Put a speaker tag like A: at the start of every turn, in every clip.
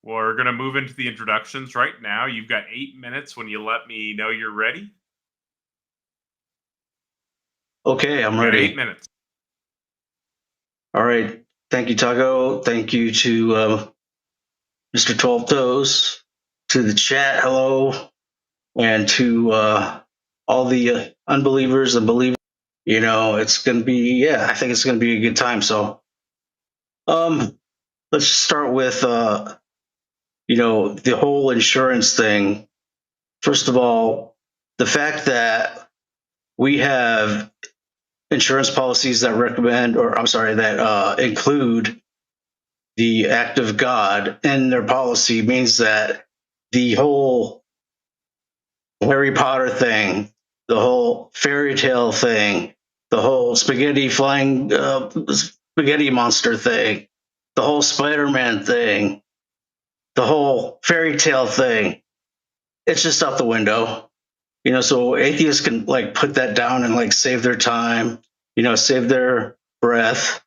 A: We're going to move into the introductions right now. You've got 8 minutes when you let me know you're ready.
B: Okay, I'm ready.
A: 8 minutes.
B: All right. Thank you, Taco. Thank you to Mr. 12Toes, to the chat, hello, and to all the unbelievers and believers. You know, it's going to be, yeah, I think it's going to be a good time. So, let's start with, the whole insurance thing. First of all, the fact that we have insurance policies that recommend, or I'm sorry, that include the act of God in their policy means that the whole Harry Potter thing, the whole fairy tale thing, the whole spaghetti flying spaghetti monster thing, the whole Spider-Man thing, the whole fairy tale thing, it's just out the window. You know, so atheists can like put that down and like save their time, save their breath,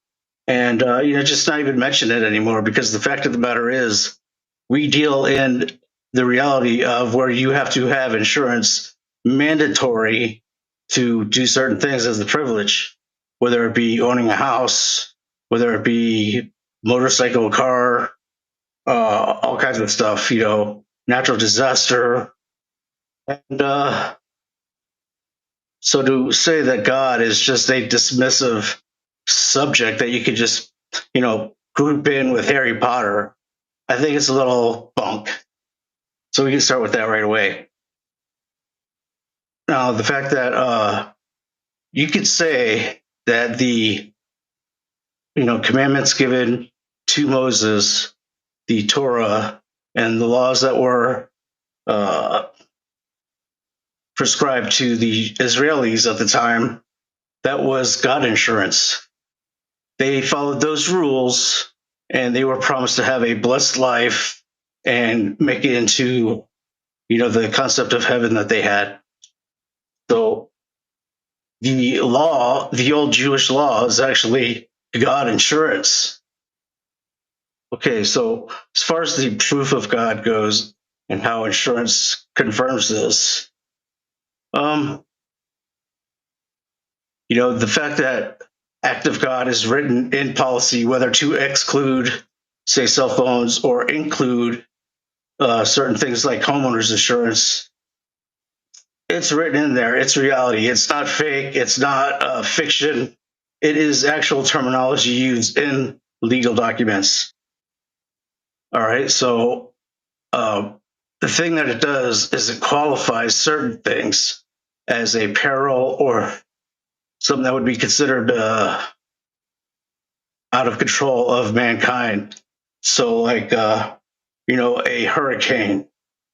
B: and just not even mention it anymore, because the fact of the matter is we deal in the reality of where you have to have insurance mandatory to do certain things as a privilege, whether it be owning a house, whether it be motorcycle, car, all kinds of stuff, natural disaster. And so to say that God is just a dismissive subject that you could just, group in with Harry Potter, I think it's a little bunk. So we can start with that right away. Now, the fact that you could say that the commandments given to Moses, the Torah, and the laws that were uh, prescribed to the Israelis at the time, that was God insurance. They followed those rules, and they were promised to have a blessed life and make it into, the concept of heaven that they had. So the law, the old Jewish law, is actually God insurance. Okay, so as far as the proof of God goes and how insurance confirms this, the fact that act of God is written in policy, whether to exclude, say, cell phones or include certain things like homeowners insurance, it's written in there. It's reality. It's not fake. It's not fiction. It is actual terminology used in legal documents. All right. So the thing that it does is it qualifies certain things as a peril or something that would be considered out of control of mankind. So, like, a hurricane,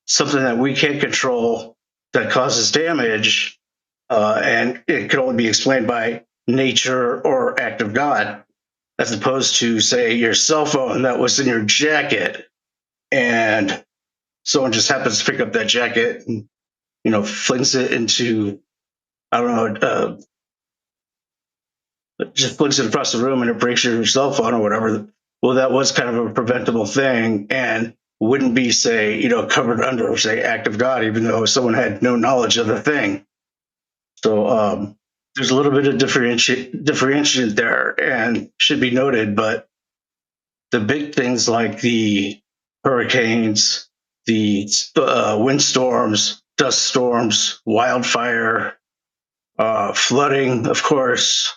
B: something that we can't control that causes damage, and it could only be explained by nature or act of God, as opposed to, say, your cell phone that was in your jacket, and someone just happens to pick up that jacket and flings it into, I don't know, just flings it across the room and it breaks your cell phone or whatever. Well, that was kind of a preventable thing and wouldn't be, say, covered under, say, act of God, even though someone had no knowledge of the thing. So there's a little bit of differentiation there and should be noted. But the big things like the hurricanes, the windstorms, dust storms, wildfire, flooding, of course,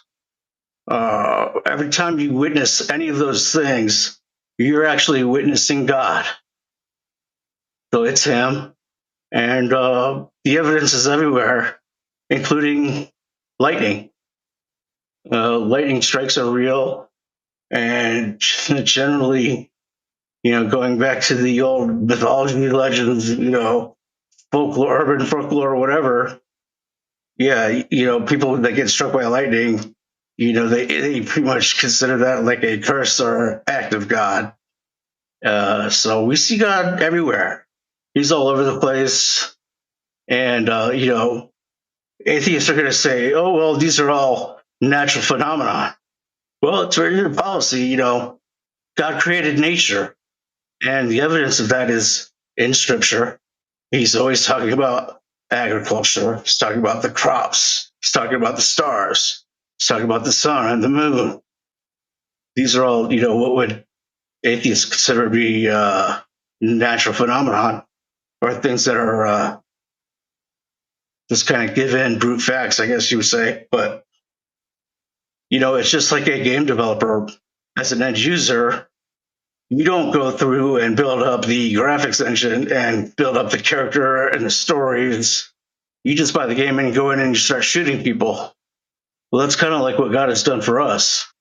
B: every time you witness any of those things, you're actually witnessing God. So it's Him. And the evidence is everywhere, including lightning. Lightning strikes are real. And generally, going back to the old mythology legends, folklore, urban folklore, or whatever, yeah, people that get struck by lightning, they pretty much consider that like a curse or act of God. So we see God everywhere. He's all over the place. And, atheists are going to say, oh, well, these are all natural phenomena. Well, it's written in policy, God created nature. And the evidence of that is in scripture. He's always talking about agriculture. He's talking about the crops. He's talking about the stars. He's talking about the sun and the moon. These are all, what would atheists consider to be natural phenomenon, or things that are just kind of given brute facts, I guess you would say. But, it's just like a game developer. As an end user, you don't go through and build up the graphics engine and build up the character and the stories. You just buy the game and you go in and you start shooting people. Well, that's kind of like what God has done for us.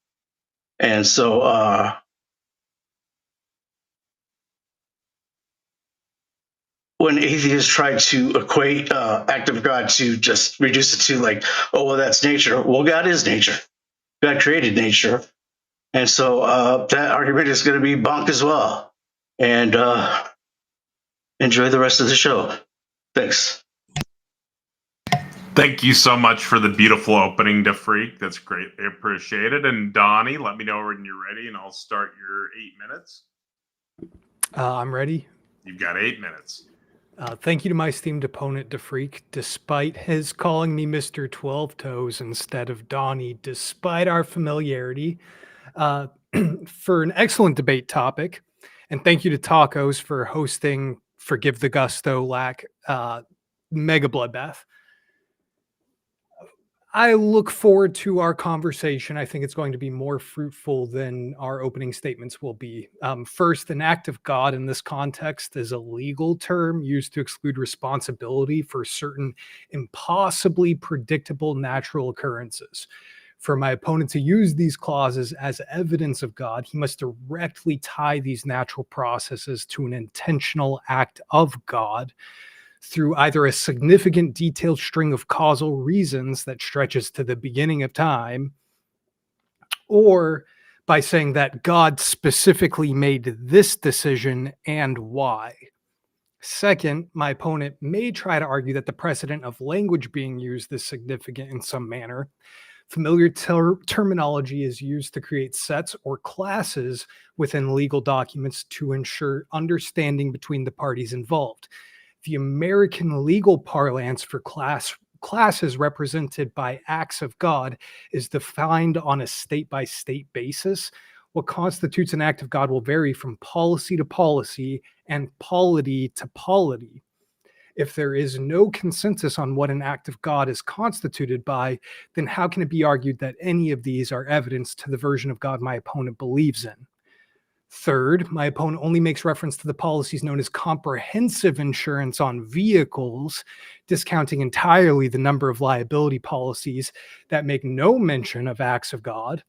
B: And so, when atheists try to equate act of God to just reduce it to like, oh, well, that's nature. Well, God is nature. God created nature. And so that argument is going to be bunk as well. And enjoy the rest of the show. Thanks.
A: Thank you so much for the beautiful opening, DeFreak. That's greatly appreciated. And Donnie, let me know when you're ready, and I'll start your 8 minutes.
C: I'm ready.
A: You've got 8 minutes.
C: Thank you to my esteemed opponent, DeFreak, despite his calling me Mr. 12Toes instead of Donnie, despite our familiarity, for an excellent debate topic. And thank you to Tacos for hosting Forgive the Gusto Lack Mega Bloodbath. I look forward to our conversation. I think it's going to be more fruitful than our opening statements will be. First, an act of God in this context is a legal term used to exclude responsibility for certain impossibly predictable natural occurrences. For my opponent to use these clauses as evidence of God, he must directly tie these natural processes to an intentional act of God through either a significant detailed string of causal reasons that stretches to the beginning of time, or by saying that God specifically made this decision and why. Second, my opponent may try to argue that the precedent of language being used is significant in some manner. Familiar terminology is used to create sets or classes within legal documents to ensure understanding between the parties involved. The American legal parlance for classes represented by acts of God is defined on a state-by-state basis. What constitutes an act of God will vary from policy to policy and polity to polity. If there is no consensus on what an act of God is constituted by, then how can it be argued that any of these are evidence to the version of God my opponent believes in? Third, my opponent only makes reference to the policies known as comprehensive insurance on vehicles, discounting entirely the number of liability policies that make no mention of acts of God.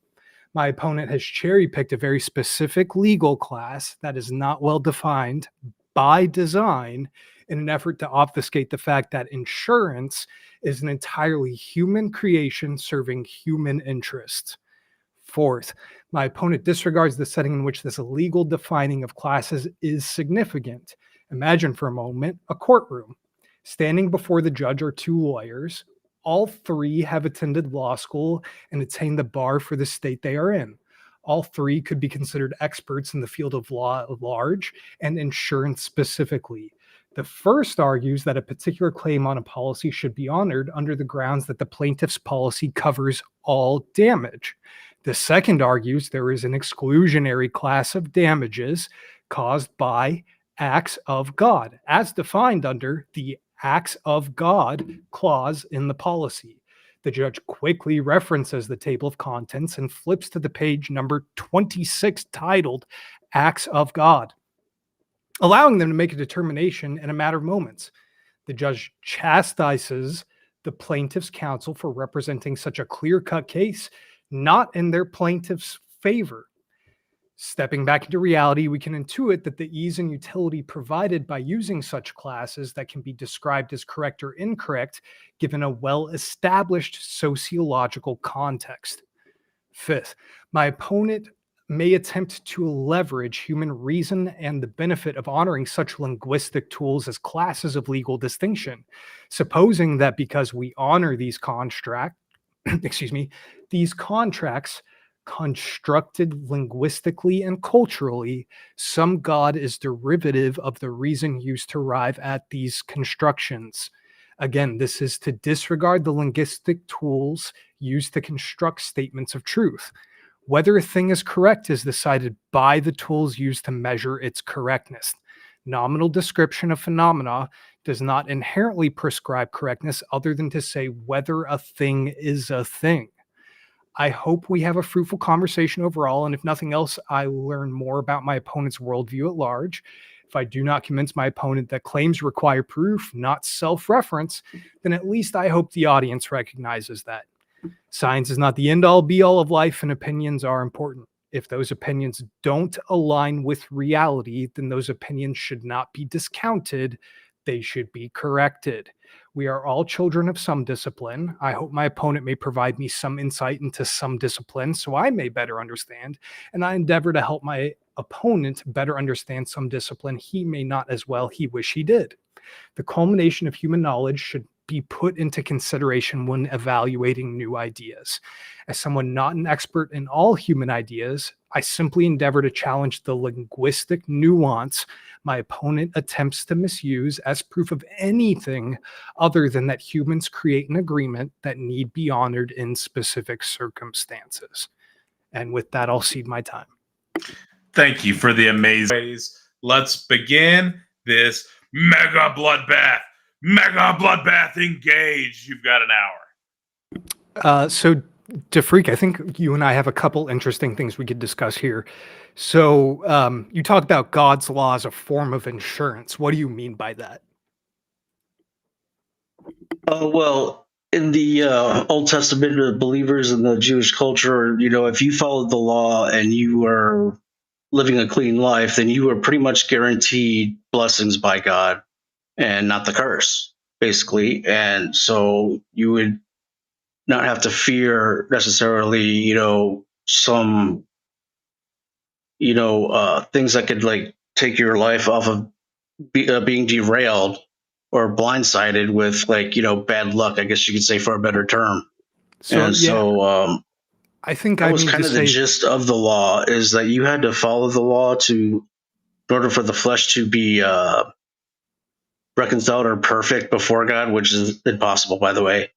C: My opponent has cherry-picked a very specific legal class that is not well defined by design in an effort to obfuscate the fact that insurance is an entirely human creation serving human interests. Fourth, my opponent disregards the setting in which this illegal defining of classes is significant. Imagine for a moment a courtroom. Standing before the judge are two lawyers. All three have attended law school and attained the bar for the state they are in. All three could be considered experts in the field of law at large and insurance specifically. The first argues that a particular claim on a policy should be honored under the grounds that the plaintiff's policy covers all damage. The second argues there is an exclusionary class of damages caused by acts of God, as defined under the Acts of God clause in the policy. The judge quickly references the table of contents and flips to the page number 26 titled Acts of God, allowing them to make a determination in a matter of moments. The judge chastises the plaintiff's counsel for representing such a clear-cut case, not in their plaintiff's favor. Stepping back into reality, we can intuit that the ease and utility provided by using such classes that can be described as correct or incorrect, given a well-established sociological context. Fifth, my opponent may attempt to leverage human reason and the benefit of honoring such linguistic tools as classes of legal distinction, supposing that because we honor these these contracts Constructed linguistically and culturally, some God is derivative of the reason used to arrive at these constructions. Again, this is to disregard the linguistic tools used to construct statements of truth. Whether a thing is correct is decided by the tools used to measure its correctness. Nominal description of phenomena does not inherently prescribe correctness other than to say whether a thing is a thing. I hope we have a fruitful conversation overall, and if nothing else, I learn more about my opponent's worldview at large. If I do not convince my opponent that claims require proof, not self-reference, then at least I hope the audience recognizes that. Science is not the end-all be-all of life, and opinions are important. If those opinions don't align with reality, then those opinions should not be discounted. They should be corrected. We are all children of some discipline. I hope my opponent may provide me some insight into some discipline so I may better understand, and I endeavor to help my opponent better understand some discipline he may not as well he wish he did. The culmination of human knowledge should be put into consideration when evaluating new ideas. As someone not an expert in all human ideas, I simply endeavor to challenge the linguistic nuance my opponent attempts to misuse as proof of anything other than that humans create an agreement that need be honored in specific circumstances. And with that, I'll cede my time.
A: Thank you for the amazing ways. Let's begin this mega bloodbath. Mega bloodbath, engage. You've got an hour.
C: So DeFreak, I think you and I have a couple interesting things we could discuss here. So you talked about God's law as a form of insurance. What do you mean by that?
B: Well, in the Old Testament, the believers in the Jewish culture, if you followed the law and you were living a clean life, then you were pretty much guaranteed blessings by God and not the curse, basically. And so you would not have to fear necessarily, some, things that could like take your life off of being derailed or blindsided with bad luck, I guess you could say, for a better term.
C: I think
B: that was kind of the gist of the law, is that you had to follow the law in order for the flesh to be reconciled or perfect before God, which is impossible, by the way.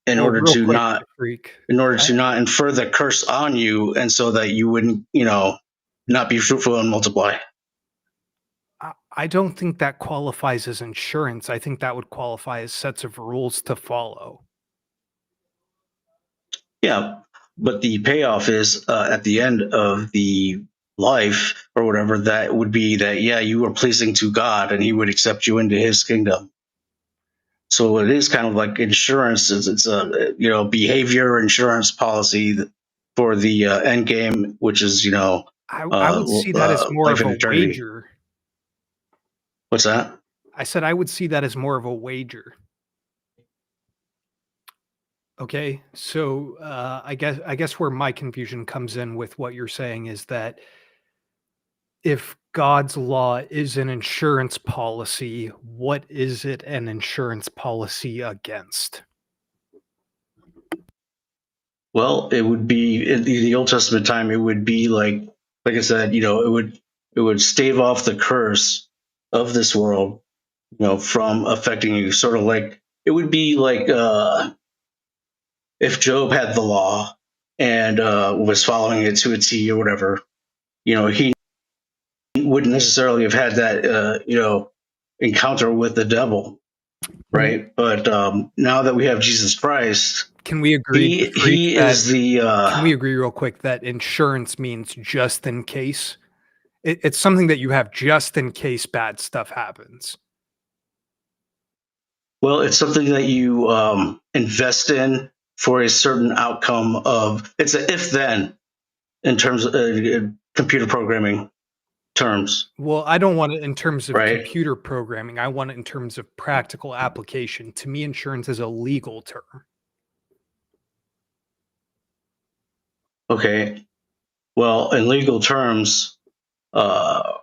B: In order to not infer the curse on you, and so that you wouldn't, not be fruitful and multiply.
C: I don't think that qualifies as insurance. I think that would qualify as sets of rules to follow.
B: Yeah, but the payoff is at the end of the life or whatever, that would be that, yeah, you were pleasing to God and he would accept you into his kingdom. So it is kind of like insurance. It's a behavior insurance policy for the end game, which is
C: I would see that as more of a wager.
B: What's that?
C: I said I would see that as more of a wager. Okay, so I guess where my confusion comes in with what you're saying is that if God's law is an insurance policy, what is it an insurance policy against?
B: Well, it would be in the Old Testament time. It would be like I said, it would stave off the curse of this world, from affecting you. Sort of like it would be like if Job had the law and was following it to a T or whatever, he wouldn't necessarily have had that, encounter with the devil, right? But now that we have Jesus Christ,
C: can we agree?
B: He is the.
C: Can we agree real quick that insurance means just in case? It's something that you have just in case bad stuff happens.
B: Well, it's something that you invest in for a certain outcome of. It's an if-then in terms of computer programming terms.
C: Well, I don't want it in terms of computer programming. I want it in terms of practical application. To me, insurance is a legal term.
B: Okay. Well, in legal terms, where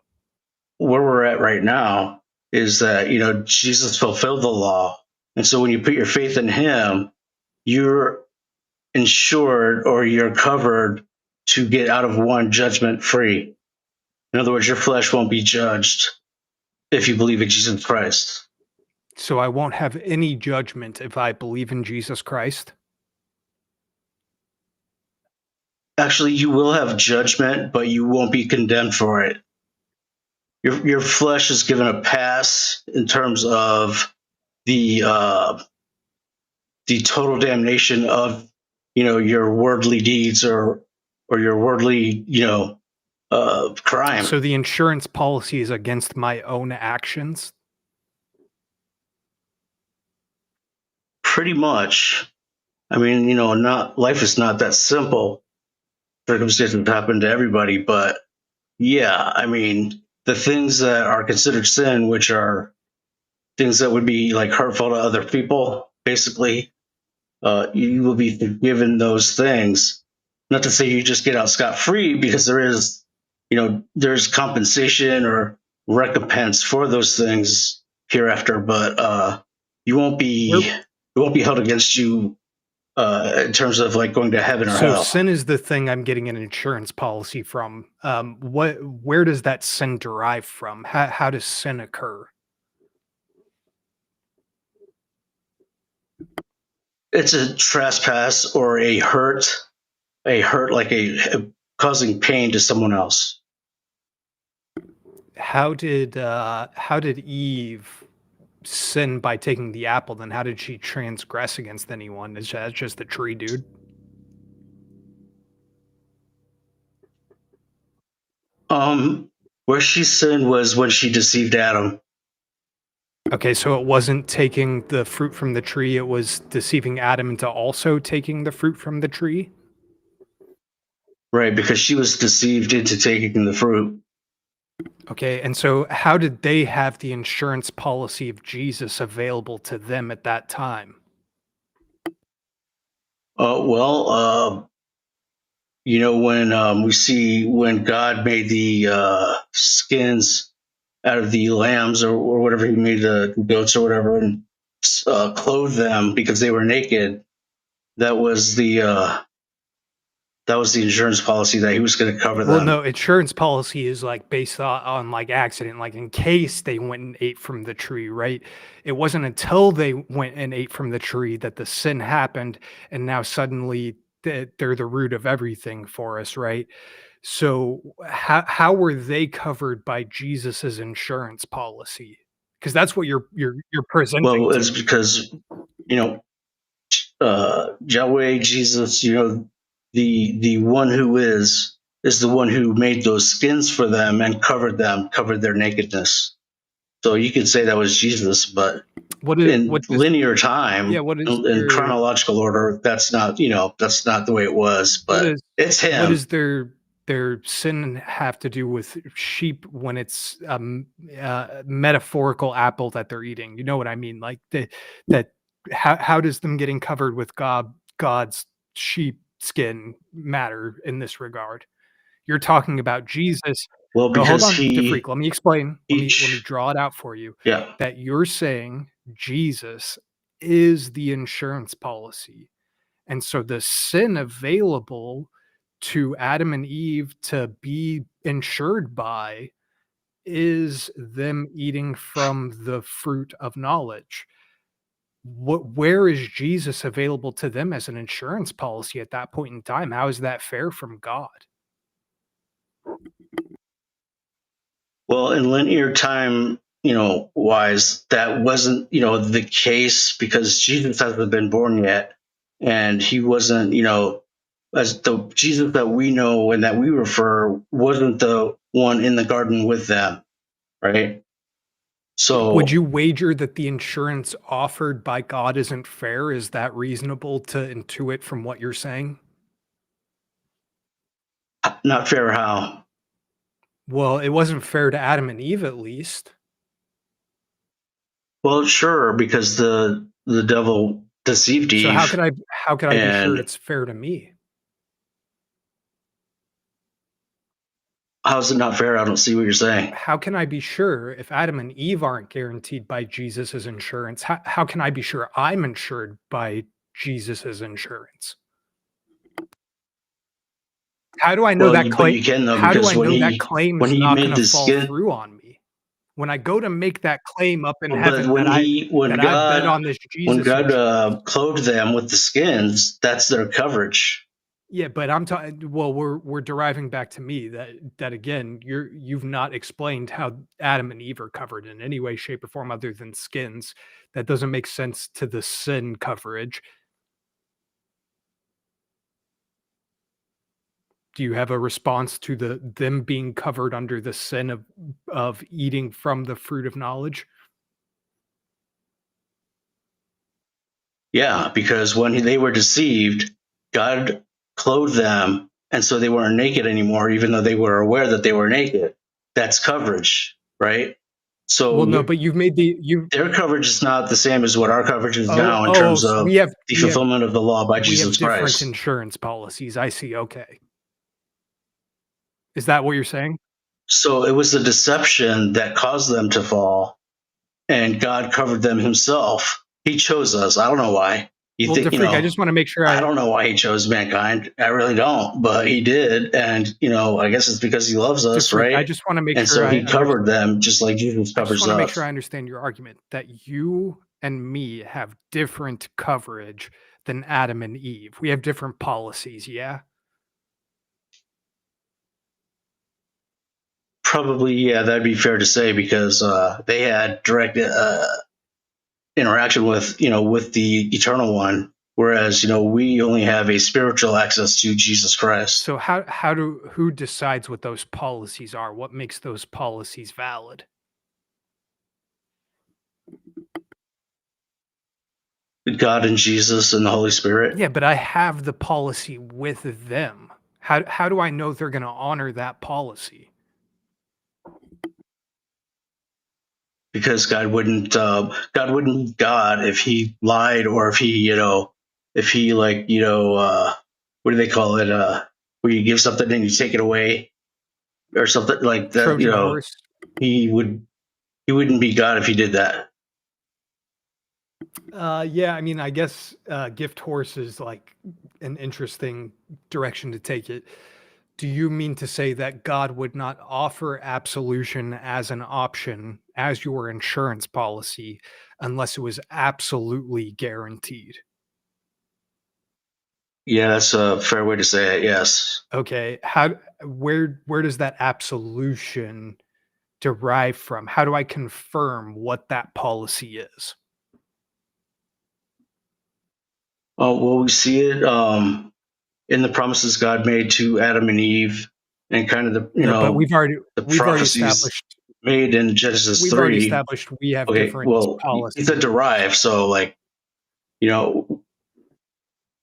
B: we're at right now is that, Jesus fulfilled the law. And so when you put your faith in him, you're insured or you're covered to get out of one judgment free. In other words, your flesh won't be judged if you believe in Jesus Christ.
C: So I won't have any judgment if I believe in Jesus Christ?
B: Actually, you will have judgment, but you won't be condemned for it. Your flesh is given a pass in terms of the total damnation of your worldly deeds or your worldly crime.
C: So the insurance policy is against my own actions?
B: Pretty much. I mean, not life is not that simple. Circumstances happen to everybody, but yeah, I mean, the things that are considered sin, which are things that would be like hurtful to other people, basically, you will be forgiven those things. Not to say you just get out scot free, because there's compensation or recompense for those things hereafter, but you won't be
C: Where-
B: it won't be held against you in terms of like going to heaven or
C: So
B: hell.
C: sin is the thing I'm getting an insurance policy from. Where does that sin derive from? How does sin occur?
B: It's a trespass or a hurt like a causing pain to someone else.
C: How did Eve sin by taking the apple? Then how did she transgress against anyone? Is that just the tree, dude?
B: Where she sinned was when she deceived Adam.
C: Okay, so it wasn't taking the fruit from the tree, it was deceiving Adam into also taking the fruit from the tree?
B: Right, because she was deceived into taking the fruit.
C: Okay, and so how did they have the insurance policy of Jesus available to them at that time?
B: Well, when we see when God made the skins out of the lambs or whatever, he made the goats or whatever, and clothed them because they were naked. That was the insurance policy that he was going to cover
C: Well,
B: them.
C: no, insurance policy is like based on like accident, like in case they went and ate from the tree, right? It wasn't until they went and ate from the tree that the sin happened, and now suddenly they're the root of everything for us, right? So how were they covered by Jesus's insurance policy? Because that's what you're presenting
B: Well,
C: to
B: it's
C: me.
B: because you know Yahweh, Jesus, the one who is the one who made those skins for them and covered their nakedness. So you could say that was Jesus, but in
C: What is
B: linear time,
C: yeah, what is
B: in
C: your
B: chronological order, that's not the way it was.
C: what
B: But
C: is
B: it's
C: what
B: him.
C: does their sin have to do with sheep when it's metaphorical apple that they're eating? You know what I mean? Like that how does them getting covered with God's sheep skin matter in this regard? You're talking about Jesus.
B: Well,
C: No, hold
B: because
C: on, DeFreak. Let me explain. Let me
B: each
C: draw it out for you.
B: yeah.
C: That you're saying Jesus is the insurance policy. And so the sin available to Adam and Eve to be insured by is them eating from the fruit of knowledge. Where is Jesus available to them as an insurance policy at that point in time? How is that fair from God?
B: Well, in linear time, wise, that wasn't, the case because Jesus hasn't been born yet. And he wasn't, as the Jesus that we know and that we refer wasn't the one in the garden with them, right?
C: Would
B: So
C: you wager that the insurance offered by God isn't fair? Is that reasonable to intuit from what you're saying?
B: not fair how?
C: Well, it wasn't fair to Adam and Eve, at least.
B: Well, sure, because the devil deceived
C: So
B: Eve
C: how could I be sure
B: and
C: it's fair to me?
B: how's it not fair? I don't see what you're saying.
C: How can I be sure if Adam and Eve aren't guaranteed by Jesus's insurance? How can I be sure I'm insured by Jesus's insurance? How do I know
B: Well,
C: that
B: but
C: claim?
B: you can though,
C: How do
B: because
C: I know that claim's
B: when he
C: not
B: made
C: gonna
B: the
C: fall
B: skin,
C: through on me? When I go to make that claim up in
B: but
C: heaven that I bet on this
B: when
C: Jesus
B: God
C: who's
B: clothed them with the skins, that's their coverage.
C: yeah, but I'm talking. Well, we're deriving back to me that again, you've not explained how Adam and Eve are covered in any way, shape, or form other than skins. That doesn't make sense to the sin coverage. Do you have a response to them being covered under the sin of eating from the fruit of knowledge?
B: Yeah, because when they were deceived, God clothed them, and so they weren't naked anymore, even though they were aware that they were naked. That's coverage, right?
C: Well,
B: So
C: no, but you've made the you
B: their coverage is not the same as what our coverage is now in
C: oh,
B: terms
C: so
B: of the fulfillment of the law by
C: we have
B: Jesus
C: different
B: Christ.
C: insurance policies. I see. Okay. Is that what you're saying?
B: So it was the deception that caused them to fall, and God covered them himself. He chose us. I don't know why. You
C: Well,
B: think,
C: DeFreak, I just want to make sure
B: I don't know why he chose mankind. I really don't, but he did. And, I guess it's because he loves us,
C: DeFreak, I
B: right?
C: just want to make
B: And
C: sure
B: so
C: I
B: he
C: understand.
B: covered them just like Jesus
C: I just
B: covers
C: want to make sure
B: us.
C: I understand your argument that you and me have different coverage than Adam and Eve. We have different policies, yeah?
B: Probably, yeah, that'd be fair to say because they had direct interaction with the eternal one, whereas we only have a spiritual access to Jesus Christ.
C: So who decides what those policies are? What makes those policies valid?
B: God and Jesus and the Holy Spirit.
C: Yeah, but I have the policy with them. How do I know they're going to honor that policy?
B: Because God wouldn't be God if he lied, or if he like what do they call it, where you give something and you take it away or something like that.
C: Trojan horse.
B: He would he wouldn't be God if he did that.
C: Yeah, I mean, I guess gift horse is like an interesting direction to take it. Do you mean to say that God would not offer absolution as an option as your insurance policy unless it was absolutely guaranteed?
B: Yeah, that's a fair way to say it. Yes.
C: Okay, where does that absolution derive from? How do I confirm what that policy is?
B: Oh, well, we see it in the promises God made to Adam and Eve, and kind of
C: No, but
B: the
C: we've already
B: prophecies
C: established
B: made in Genesis
C: we've already
B: 3.
C: established we have
B: Okay,
C: different
B: well, it's a
C: policies.
B: derive, so like you know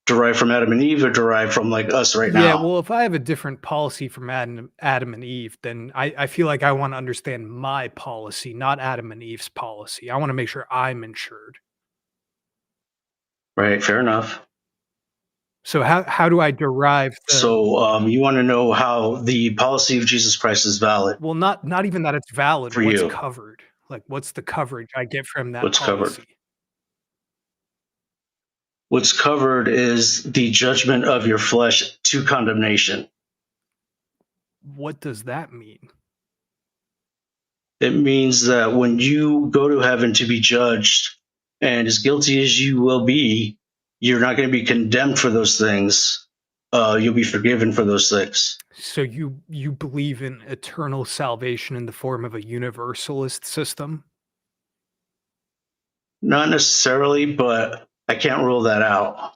B: derived from Adam and Eve or derived from like us right
C: Yeah,
B: now,
C: well, if I have a different policy from Adam and Eve, then I feel like I want to understand my policy, not Adam and Eve's policy. I want to make sure I'm insured.
B: right? Fair enough.
C: So how do I derive the
B: So you want to know how the policy of Jesus Christ is valid
C: well, not even that it's valid,
B: for
C: what's
B: you?
C: covered? Like what's the coverage I get from that
B: What's covered?
C: policy?
B: What's covered is the judgment of your flesh to condemnation.
C: What does that mean?
B: It means that when you go to heaven to be judged, and as guilty as you will be, you're not going to be condemned for those things. You'll be forgiven for those things.
C: So you believe in eternal salvation in the form of a universalist system?
B: Not necessarily, but I can't rule that out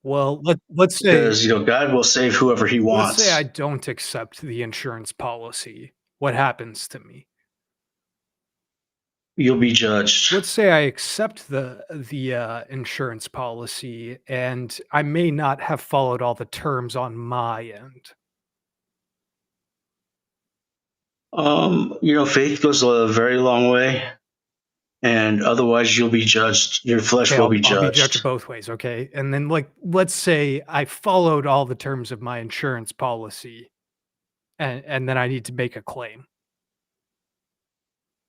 C: Well, let's say
B: because God will save whoever He
C: let's say I
B: wants.
C: don't accept the insurance policy. What happens to me?
B: You'll be judged.
C: Let's say I accept the insurance policy and I may not have followed all the terms on my end.
B: Faith goes a very long way, and otherwise you'll be judged. Your flesh
C: Okay,
B: will be
C: I'll be judged
B: judged.
C: both ways, okay? And then like let's say I followed all the terms of my insurance policy and then I need to make a claim.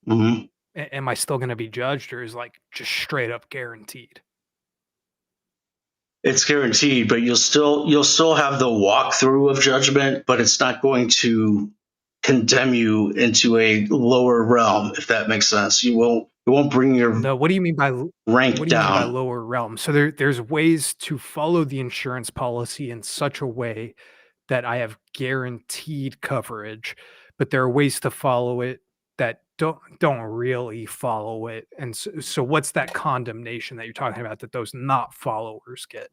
B: Hmm.
C: Am I still going to be judged or is like just straight up guaranteed?
B: It's guaranteed, but you'll still have the walkthrough of judgment, but it's not going to condemn you into a lower realm, if that makes sense. It won't bring your
C: No, what do you mean by
B: rank down.
C: lower realm? So there's ways to follow the insurance policy in such a way that I have guaranteed coverage, but there are ways to follow it that don't really follow it. And so what's that condemnation that you're talking about that those not followers get?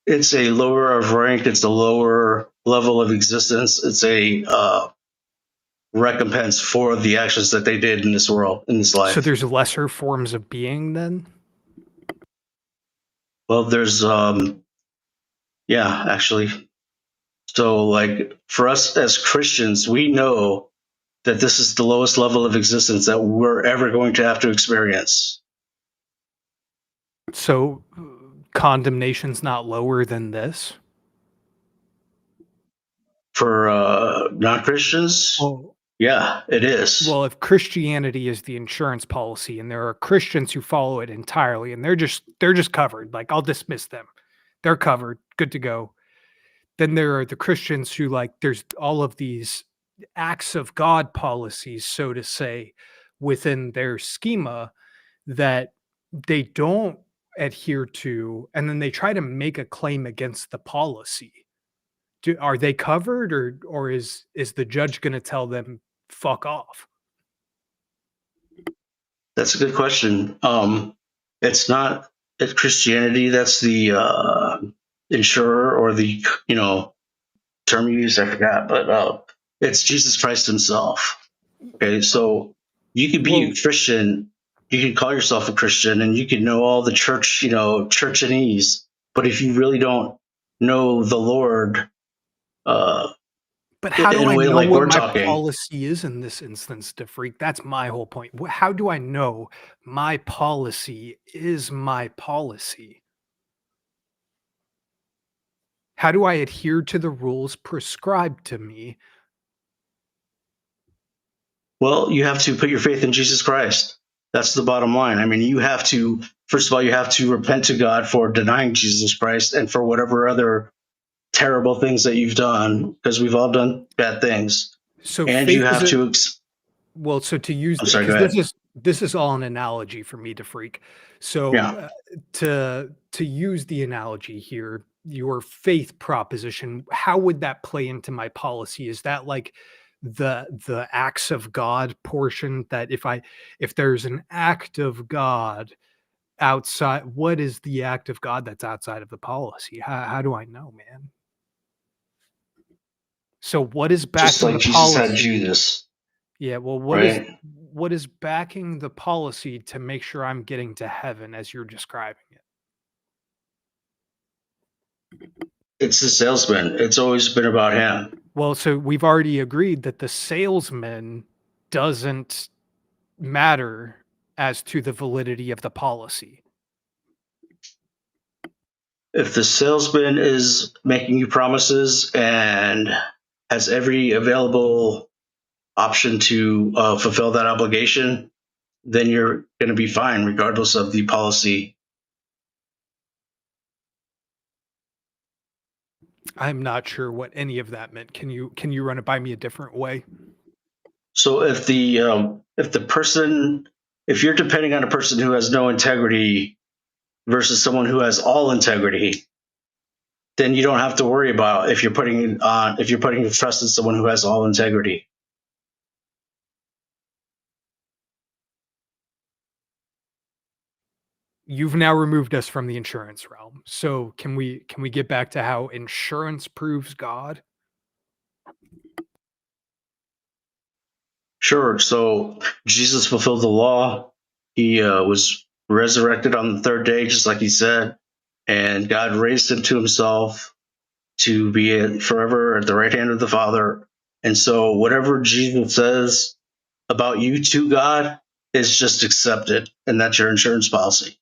B: It's a lower of rank. It's a lower level of existence. It's a recompense for the actions that they did in this world, in this
C: So
B: life.
C: there's lesser forms of being then?
B: Well, there's yeah, actually. So like for us as Christians, we know that this is the lowest level of existence that we're ever going to have to experience.
C: So condemnation's not lower than this?
B: For non-Christians,
C: Well,
B: yeah, it is.
C: well, if Christianity is the insurance policy and there are Christians who follow it entirely and they're just covered, like I'll dismiss them. They're covered, good to go. Then there are the Christians who like there's all of these acts of God policies, so to say, within their schema that they don't adhere to, and then they try to make a claim against the policy. Are they covered, or is the judge going to tell them fuck off?
B: That's a good question. It's not it's Christianity that's the insurer, or the term you used, I forgot, but it's Jesus Christ himself. Okay, so you could be
C: Well,
B: a Christian, you can call yourself a Christian, and you can know all the church, churchanese, but if you really don't know the Lord, uh,
C: but how do
B: in a
C: I
B: way
C: know
B: like
C: what
B: we're
C: my
B: talking,
C: policy is in this instance, DeFreak? That's my whole point. How do I know my policy is my policy? How do I adhere to the rules prescribed to me?
B: well, you have to put your faith in Jesus Christ. That's the bottom line. I mean, you have to, first of all, you have to repent to God for denying Jesus Christ and for whatever other terrible things that you've done, because we've all done bad things.
C: So
B: And you
C: faith is
B: have
C: a
B: to,
C: well, so to use
B: I'm
C: the
B: sorry, go
C: because
B: ahead.
C: this is all an analogy for me to freak. So
B: Yeah.
C: to use the analogy here, your faith proposition, how would that play into my policy? Is that like the acts of God portion that if there's an act of God outside, what is the act of God that's outside of the policy? How do I know, man? So what is
B: Just
C: backing
B: like
C: the
B: Jesus had
C: policy?
B: Judas,
C: Yeah, well,
B: right?
C: what is backing the policy to make sure I'm getting to heaven as you're describing it?
B: It's the salesman. It's always been about him.
C: Well, so we've already agreed that the salesman doesn't matter as to the validity of the policy.
B: If the salesman is making you promises and has every available option to fulfill that obligation, then you're going to be fine, regardless of the policy.
C: I'm not sure what any of that meant. Can you run it by me a different way?
B: So if you're depending on a person who has no integrity versus someone who has all integrity, then you don't have to worry about if you're putting your trust in someone who has all integrity.
C: You've now removed us from the insurance realm. So can we get back to how insurance proves God?
B: Sure. So Jesus fulfilled the law. He was resurrected on the third day, just like he said, and God raised him to himself to be forever at the right hand of the Father. And so, whatever Jesus says about you to God is just accepted, and that's your insurance policy.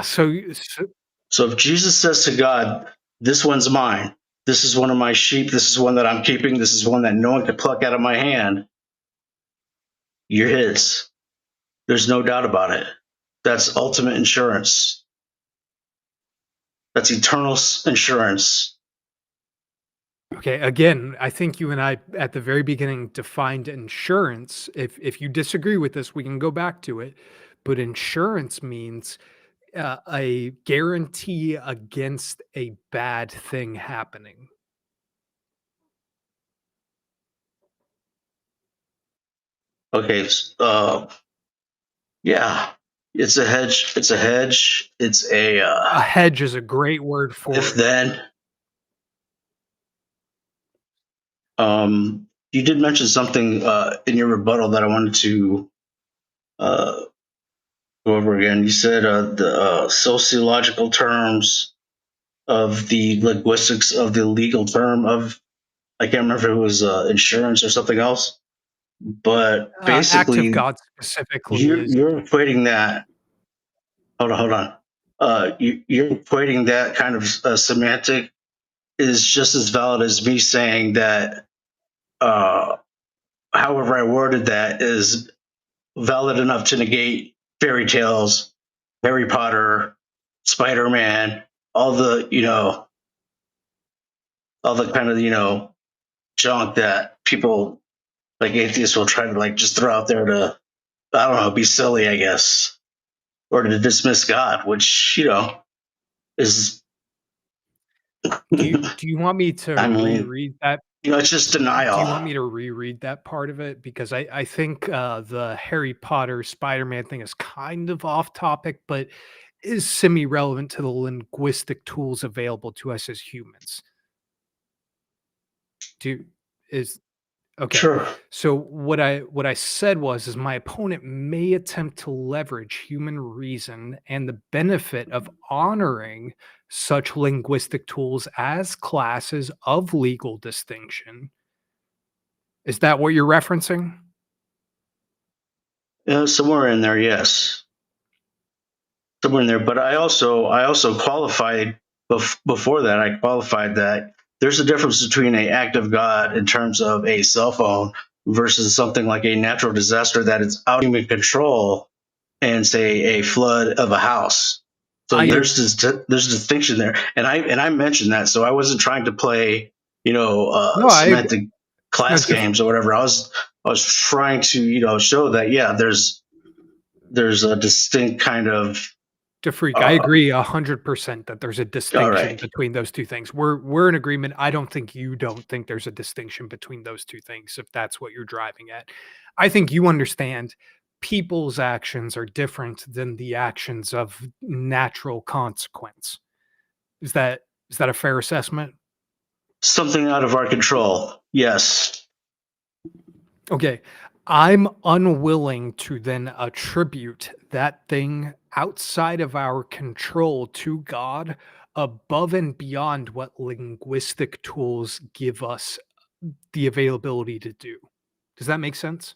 C: So
B: So, if Jesus says to God, "This one's mine. this is one of my sheep, this is one that I'm keeping, this is one that no one could pluck out of my hand, you're his. There's no doubt about it. That's ultimate insurance. That's eternal insurance.
C: Okay, again, I think you and I at the very beginning defined insurance. If you disagree with this, we can go back to it. But insurance means a guarantee against a bad thing happening.
B: Okay, yeah, it's a hedge. It's a hedge. It's a
C: A hedge is a great word for
B: if
C: it.
B: then. You did mention something in your rebuttal that I wanted to uh, go over again. You said the sociological terms of the linguistics of the legal term of, I can't remember if it was insurance or something else, but
C: Act of
B: basically
C: God specifically
B: you're
C: is
B: you're equating that. Hold on. You're equating that kind of semantic is just as valid as me saying that. However, I worded that is valid enough to negate fairy tales, Harry Potter, Spider Man, all the all the kind of junk that people like atheists will try to like just throw out there to, I don't know, be silly, I guess, or to dismiss God, which is
C: do you want me to
B: I mean,
C: reread that?
B: it's just
C: Do you
B: denial.
C: want me to reread that part of it? Because I think the Harry Potter Spider-Man thing is kind of off topic, but is semi-relevant to the linguistic tools available to us as humans. Do is Okay.
B: Sure.
C: So what I said was is my opponent may attempt to leverage human reason and the benefit of honoring such linguistic tools as classes of legal distinction. Is that what you're referencing?
B: Somewhere in there, yes, somewhere in there. But I also qualified before that. I qualified that there's a difference between an act of God in terms of a cell phone versus something like a natural disaster that is out of human control, and say a flood of a house. So
C: I
B: there's a distinction there, and I mentioned that. So I wasn't trying to play
C: no,
B: semantic
C: no,
B: class games or whatever. I was trying to show that, yeah, there's a distinct kind of
C: DeFreak, I
B: uh,
C: agree 100% that there's a
B: all
C: distinction
B: right.
C: between those two things. We're in agreement. I don't think you don't think there's a distinction between those two things, if that's what you're driving at. I think you understand people's actions are different than the actions of natural consequence. Is that a fair assessment?
B: Something out of our control. Yes.
C: Okay. I'm unwilling to then attribute that thing outside of our control to God above and beyond what linguistic tools give us the availability to do. Does that make sense?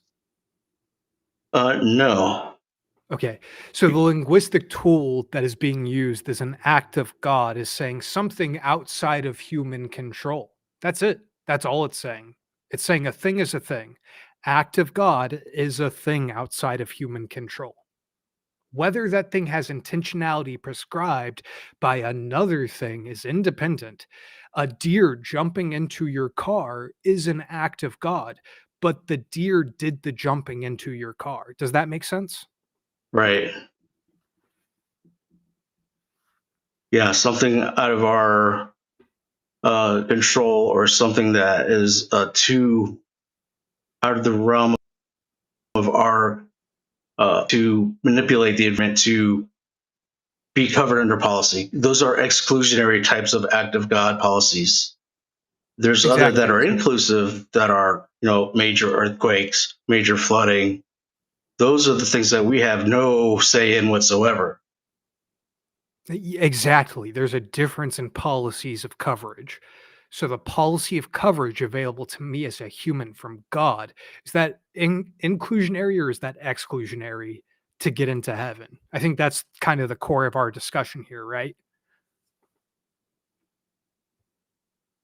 B: No.
C: Okay. So the linguistic tool that is being used as an act of God is saying something outside of human control. That's it. That's all it's saying. It's saying a thing is a thing. Act of God is a thing outside of human control. Whether that thing has intentionality prescribed by another thing is independent. A deer jumping into your car is an act of God, but the deer did the jumping into your car. Does that make sense?
B: Right. Yeah. Something out of our control, or something that is too out of the realm of our to manipulate the event to be covered under policy. Those are exclusionary types of act of God policies. There's other that
C: Exactly.
B: are inclusive, that are major earthquakes, major flooding. Those are the things that we have no say in whatsoever.
C: Exactly. There's a difference in policies of coverage. So the policy of coverage available to me as a human from God, is that inclusionary or is that exclusionary to get into heaven? I think that's kind of the core of our discussion here, right?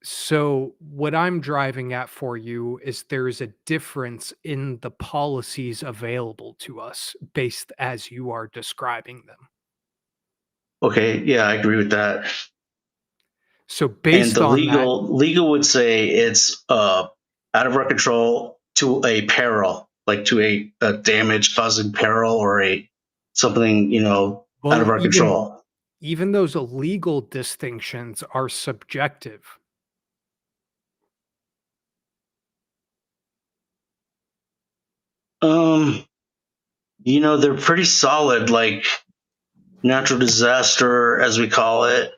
C: So, what I'm driving at for you is there is a difference in the policies available to us based as you are describing them.
B: Okay, yeah, I agree with that.
C: So,
B: And
C: based
B: the
C: on that,
B: legal would say it's out of our control to a peril, like to a damage causing peril or a something, out of
C: well,
B: our control.
C: even those illegal distinctions are subjective.
B: Um, they're pretty solid, like natural disaster, as we call it,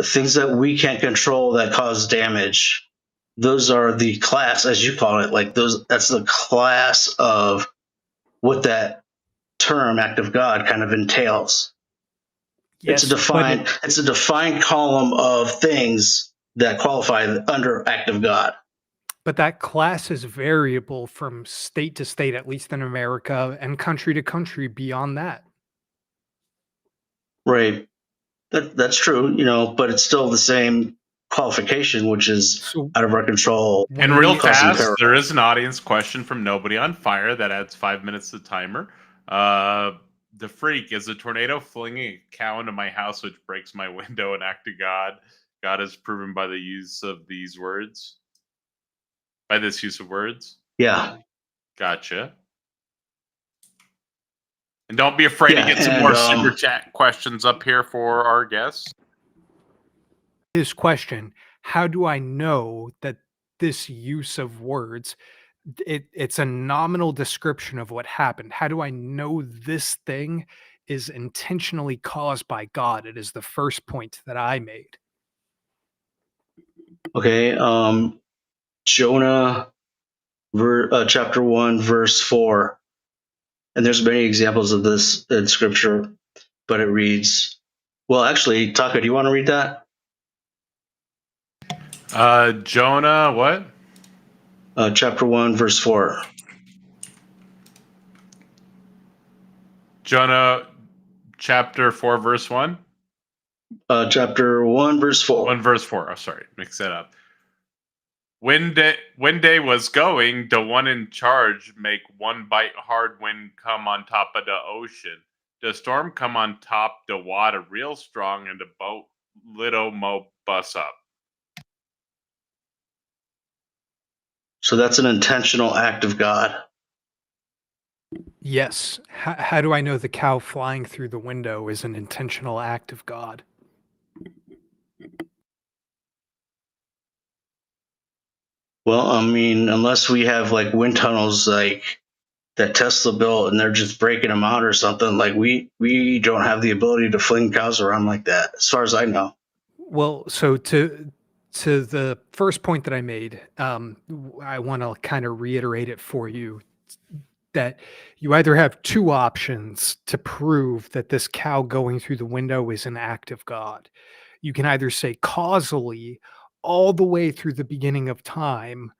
B: things that we can't control that cause damage. Those are the class, as you call it, like that's the class of what that term act of God kind of entails.
C: Yes, but
B: It's a defined column of things that qualify under act of God.
C: that class is variable from state to state, at least in America, and country to country beyond that.
B: Right. That's true, but it's still the same qualification, which is
C: So
B: out of our control,
A: And
C: when
A: real
C: we
B: causing
A: fast,
B: peril.
A: there is an audience question from Nobody on Fire that adds 5 minutes to the timer. DeFreak, is a tornado flinging a cow into my house, which breaks my window, an act of God? God is proven by the use of these words. By this use of words.
B: Yeah.
A: Gotcha. And don't be afraid to
B: Yeah.
A: get some
B: And
A: more super chat questions up here for our guests.
C: his question, how do I know that this use of words, it's a nominal description of what happened? How do I know this thing is intentionally caused by God? It is the first point that I made.
B: okay, Jonah chapter 1 verse 4. And there's many examples of this in scripture, but it reads, well, actually, Taka, do you want to read that?
A: Jonah, what?
B: Chapter 1 verse 4.
A: Jonah, chapter 4, verse 1?
B: Chapter 1 verse 4.
A: 1 verse 4. Oh, sorry, mix that up. When day was going, the one in charge make one bite hard wind come on top of the ocean. The storm come on top the water real strong, and the boat little mo bus up.
B: So that's an intentional act of God.
C: Yes. How do I know the cow flying through the window is an intentional act of God?
B: Well, I mean, unless we have like wind tunnels like that Tesla built and they're just breaking them out or something, like we don't have the ability to fling cows around like that, as far as I know.
C: Well, so to the first point that I made, I want to kind of reiterate it for you that you either have two options to prove that this cow going through the window is an act of God. You can either say causally, all the way through the beginning of time,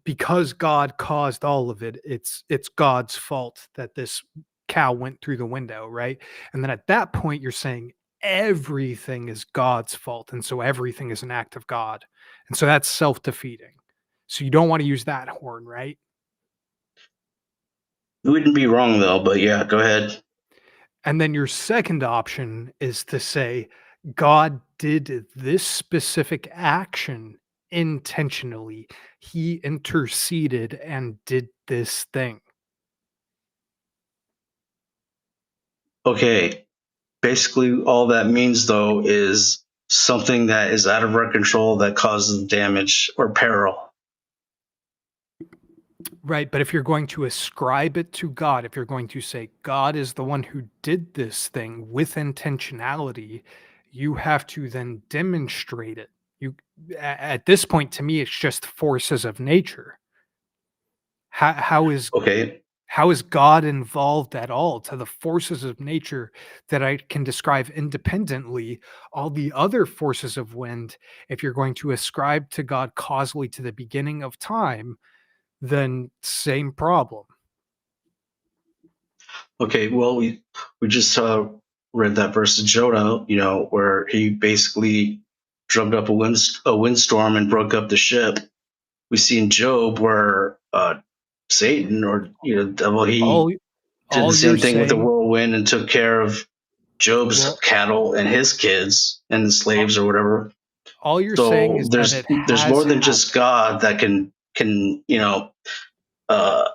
C: because God caused all of it, it's God's fault that this cow went through the window, right? And then at that point, you're saying everything is God's fault, and so everything is an act of God, and so that's self-defeating. So you don't want to use that horn, right?
B: You wouldn't be wrong though, but yeah, go ahead.
C: And then your second option is to say, God did this specific action intentionally. He interceded and did this thing.
B: Okay. Basically, all that means though is something that is out of our control that causes damage or peril.
C: Right. But if you're going to ascribe it to God, if you're going to say God is the one who did this thing with intentionality, you have to then demonstrate it. At this point, to me, it's just forces of nature. How is
B: Okay.
C: How is God involved at all to the forces of nature that I can describe independently? All the other forces of wind, if you're going to ascribe to God causally to the beginning of time, then same problem.
B: Okay. Well, we just read that verse of Jonah, where he basically drummed up a windstorm and broke up the ship. We see in Job where Satan, or devil, he did
C: all
B: the same
C: you're
B: thing with the
C: saying,
B: whirlwind and took care of Job's
C: well,
B: cattle and his kids and the slaves or whatever.
C: all you're saying
B: So
C: is that
B: there's
C: it
B: there's
C: has
B: more than
C: happened.
B: just God that can uh,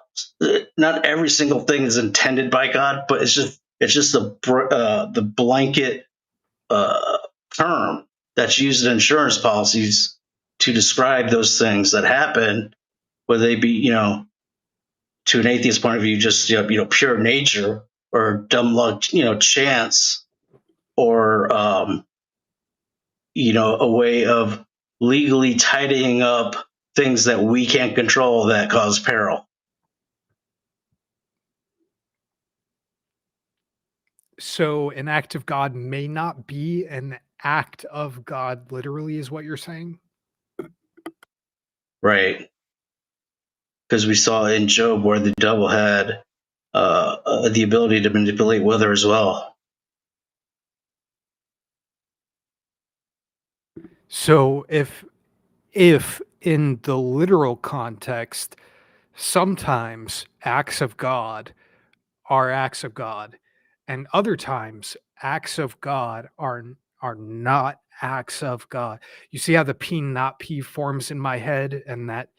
B: not every single thing is intended by God, but it's just the blanket term that's used in insurance policies to describe those things that happen, whether they be to an atheist point of view just pure nature or dumb luck, chance, or a way of legally tidying up things that we can't control that cause peril.
C: So an act of God may not be an act of God, literally, is what you're saying?
B: Right. Because we saw in Job where the devil had the ability to manipulate weather as well.
C: So if in the literal context, sometimes acts of God are acts of God, and other times acts of God are not acts of God. You see how the P not P forms in my head, and that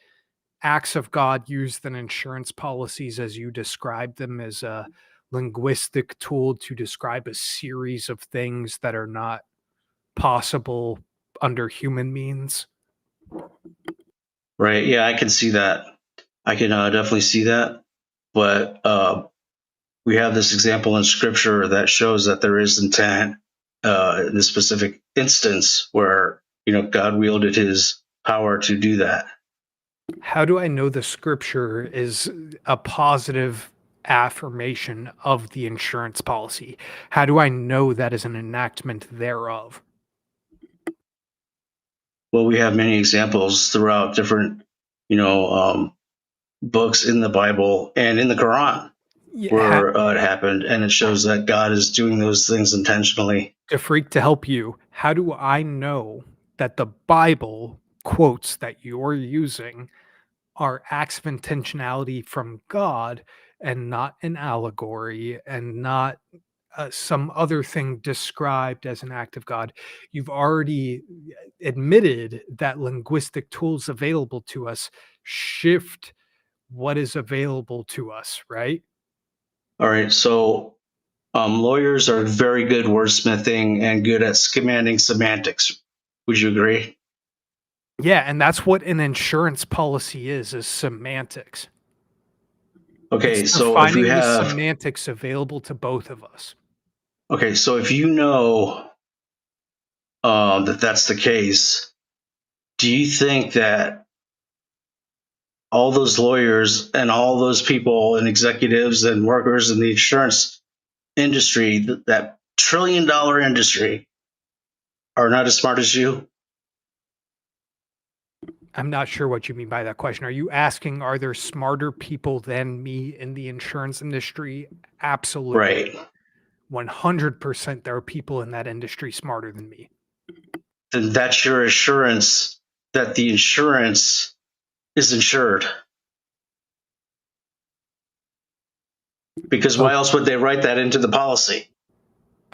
C: acts of God used in insurance policies as you describe them as a linguistic tool to describe a series of things that are not possible under human means.
B: Right. Yeah, I can see that. I can definitely see that. But we have this example in scripture that shows that there is intent in this specific instance where, God wielded his power to do that.
C: How do I know the scripture is a positive affirmation of the insurance policy? How do I know that is an enactment thereof?
B: Well, we have many examples throughout different, you know, um, books in the Bible and in the Quran
C: Yeah,
B: where it happened, and it shows that God is doing those things intentionally.
C: DeFreak, to help you, how do I know that the Bible quotes that you're using are acts of intentionality from God and not an allegory and not some other thing described as an act of God? You've already admitted that linguistic tools available to us shift what is available to us, right?
B: All right, so lawyers are very good wordsmithing and good at commanding semantics. Would you agree?
C: Yeah, and that's what an insurance policy is semantics. It's
B: Okay, so if you
C: defining the
B: have,
C: semantics available to both of us.
B: okay, so if you know that that's the case, do you think that all those lawyers and all those people and executives and workers in the insurance industry, that $1 trillion industry, are not as smart as you?
C: I'm not sure what you mean by that question. Are you asking, are there smarter people than me in the insurance industry? Absolutely.
B: Right.
C: 100% there are people in that industry smarter than me.
B: Then that's your assurance that the insurance is insured. Because
C: Oh,
B: why else would they write that into the policy?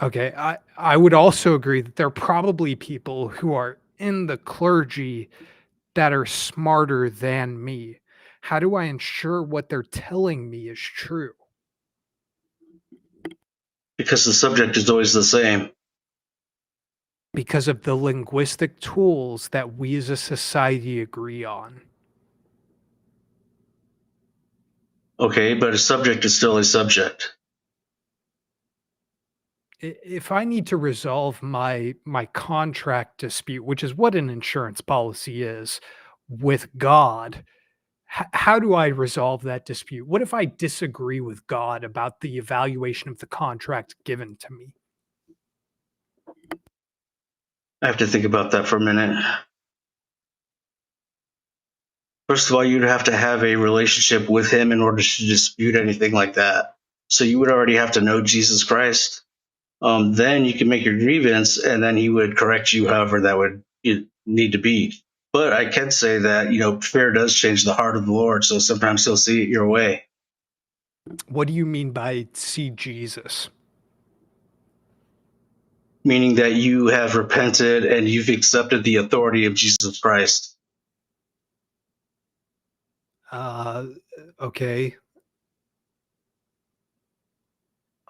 C: okay. I would also agree that there are probably people who are in the clergy that are smarter than me. How do I ensure what they're telling me is true?
B: Because the subject is always the same.
C: Because of the linguistic tools that we as a society agree on.
B: Okay, but a subject is still a subject.
C: If I need to resolve my contract dispute, which is what an insurance policy is, with God, how do I resolve that dispute? What if I disagree with God about the evaluation of the contract given to me?
B: I have to think about that for a minute. First of all, you'd have to have a relationship with him in order to dispute anything like that. So you would already have to know Jesus Christ. Then you can make your grievance, and then he would correct you however that would you need to be. But I can say that, prayer does change the heart of the Lord. So sometimes he'll see it your way.
C: What do you mean by see Jesus?
B: Meaning that you have repented and you've accepted the authority of Jesus Christ.
C: Okay.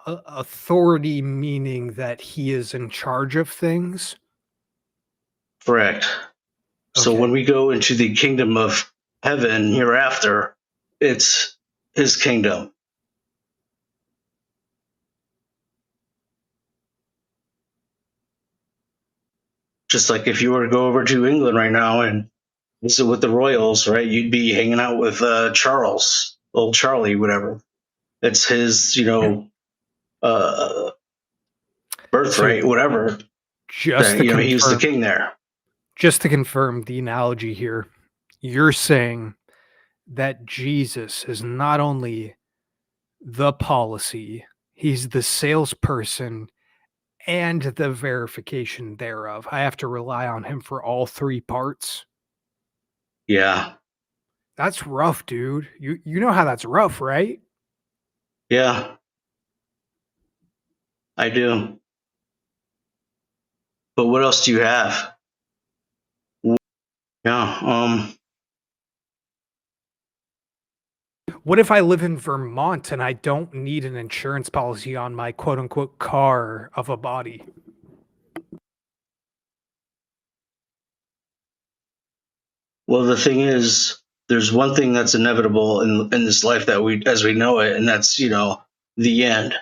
C: Authority meaning that he is in charge of things?
B: Correct. So
C: Okay.
B: when we go into the kingdom of heaven hereafter, it's his kingdom. Just like if you were to go over to England right now and visit with the royals, right, you'd be hanging out with Charles, old Charlie, whatever. It's his, uh,
C: So
B: birthright, whatever.
C: just
B: That
C: to
B: he was the
C: confirm,
B: king there.
C: the analogy here, you're saying that Jesus is not only the policy, he's the salesperson and the verification thereof. I have to rely on him for all three parts.
B: Yeah,
C: That's rough, dude. You know how that's rough, right?
B: yeah, I do. But what else do you have? Yeah,
C: What if I live in Vermont and I don't need an insurance policy on my quote unquote car of a body?
B: well, the thing is, there's one thing that's inevitable in this life that as we know it, and that's the end,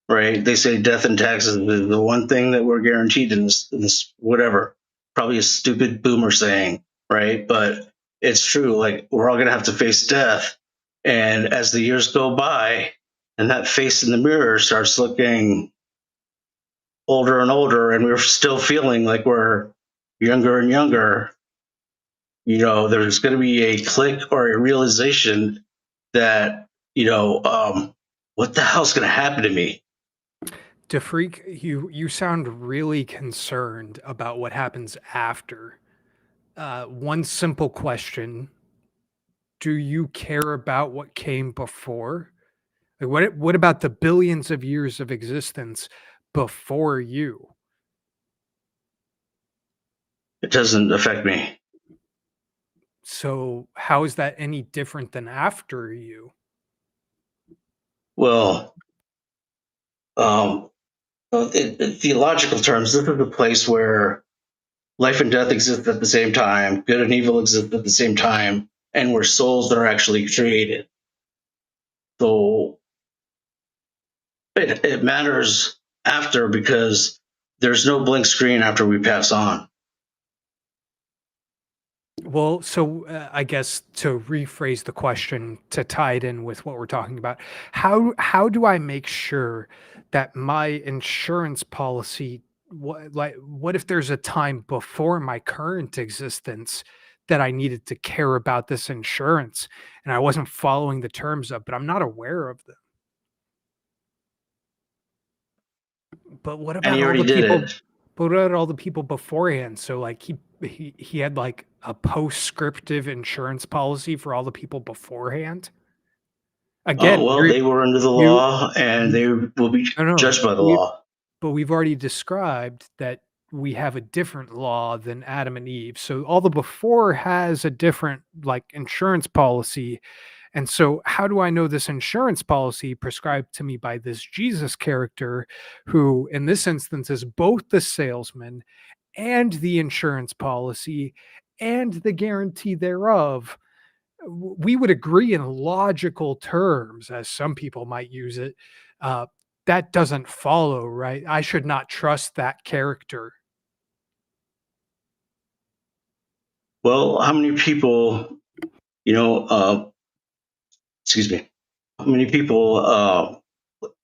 B: right? They say death and taxes is the one thing that we're guaranteed in this whatever. Probably a stupid boomer saying, right? But it's true. Like we're all gonna have to face death, and as the years go by, and that face in the mirror starts looking older and older, and we're still feeling like we're younger and younger, there's going to be a click or a realization that, what the hell's going to happen to me?
C: DeFreak, you sound really concerned about what happens after. One simple question: do you care about what came before? Like, what about the billions of years of existence before you?
B: It doesn't affect me.
C: So how is that any different than after you?
B: Well, um, in theological terms, this is a place where life and death exist at the same time, good and evil exist at the same time, and where souls are actually created. So it matters after because there's no blank screen after we pass on.
C: Well, so I guess to rephrase the question to tie it in with what we're talking about, how do I make sure that my insurance policy, what if there's a time before my current existence that I needed to care about this insurance and I wasn't following the terms of, but I'm not aware of them. But what
B: And
C: about
B: he
C: all
B: already
C: the
B: did
C: people?
B: it.
C: But what about all the people beforehand? So like he had like a postscriptive insurance policy for all the people beforehand.
B: Oh,
C: Again,
B: well, they were under the
C: you
B: law and
C: you
B: they will be
C: no no
B: judged by the
C: we
B: law.
C: but we've already described that we have a different law than Adam and Eve. So all the before has a different like insurance policy. And so how do I know this insurance policy prescribed to me by this Jesus character who in this instance is both the salesman and the insurance policy and the guarantee thereof? We would agree in logical terms, as some people might use it. Uh, that doesn't follow, right? I should not trust that character.
B: Well, how many people, you know, excuse me, how many people,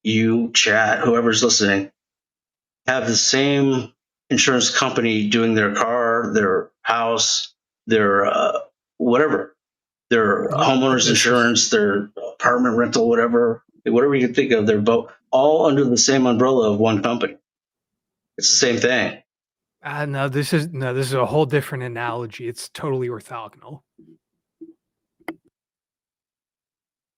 B: you chat, whoever's listening, have the same insurance company doing their car, their house, their whatever, their
C: But
B: homeowner's
C: this is
B: insurance, their apartment rental, whatever you can think of, they're both all under the same umbrella of one company. It's the same thing.
C: No, this is a whole different analogy. It's totally orthogonal.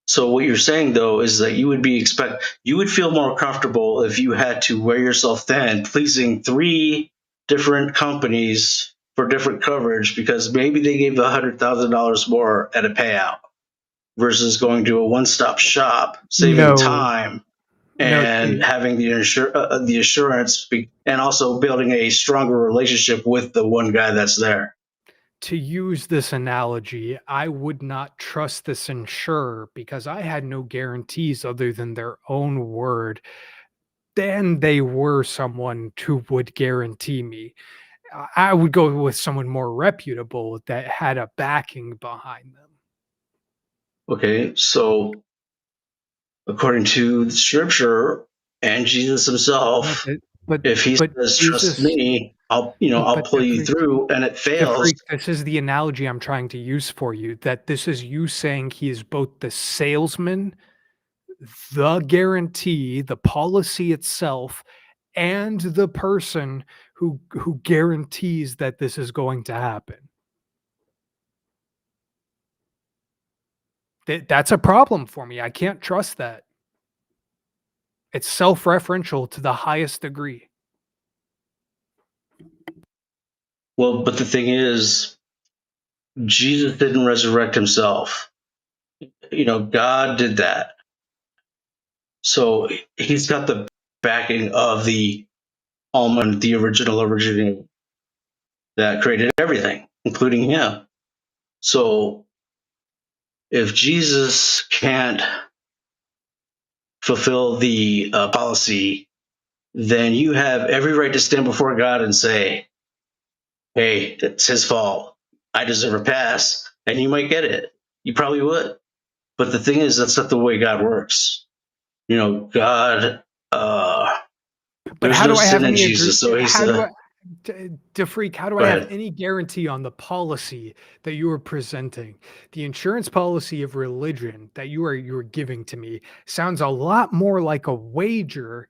B: So what you're saying though is that you would feel more comfortable if you had to wear yourself thin, pleasing 3 different companies for different coverage because maybe they gave $100,000 more at a payout versus going to a one-stop shop, saving
C: No,
B: time
C: no.
B: and having the assurance and also building a stronger relationship with the one guy that's there.
C: To use this analogy, I would not trust this insurer because I had no guarantees other than their own word. Then they were someone who would guarantee me. I would go with someone more reputable that had a backing behind them.
B: Okay, so according to the scripture and Jesus
C: No,
B: himself, if he
C: but
B: says, "Trust
C: Jesus,
B: me," I'll
C: but
B: pull you through, and it
C: the
B: fails.
C: freak, this is the analogy I'm trying to use for you. That this is you saying he is both the salesman, the guarantee, the policy itself, and the person who guarantees that this is going to happen. That's a problem for me. I can't trust that. It's self-referential to the highest degree.
B: Well, but the thing is, Jesus didn't resurrect himself. God did that. So he's got the backing of the Almond, the original originator that created everything, including him. So if Jesus can't fulfill the policy, then you have every right to stand before God and say, "Hey, it's his fault. I deserve a pass," and you might get it. You probably would. But the thing is, that's not the way God works. God,
C: But
B: there's
C: how
B: no
C: do I have
B: sin in
C: any agree?
B: Jesus. So he's,
C: How do I, DeFreak? How do
B: go
C: I have
B: ahead.
C: any guarantee on the policy that you are presenting? The insurance policy of religion that you're giving to me sounds a lot more like a wager,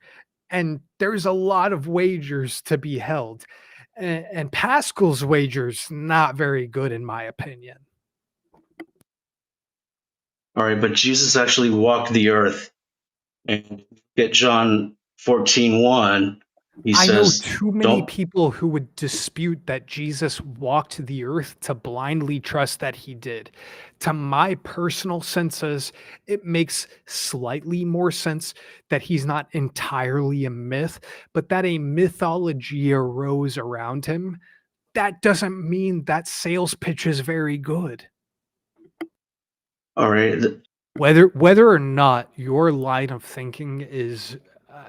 C: and there's a lot of wagers to be held. And Pascal's wagers not very good in my opinion.
B: All right, but Jesus actually walked the earth. And get John 14:1, he
C: I know
B: says,
C: too many
B: "Don't."
C: people who would dispute that Jesus walked the earth to blindly trust that he did. To my personal senses, it makes slightly more sense that he's not entirely a myth, but that a mythology arose around him. That doesn't mean that sales pitch is very good.
B: All right.
C: Whether or not your line of thinking is uh,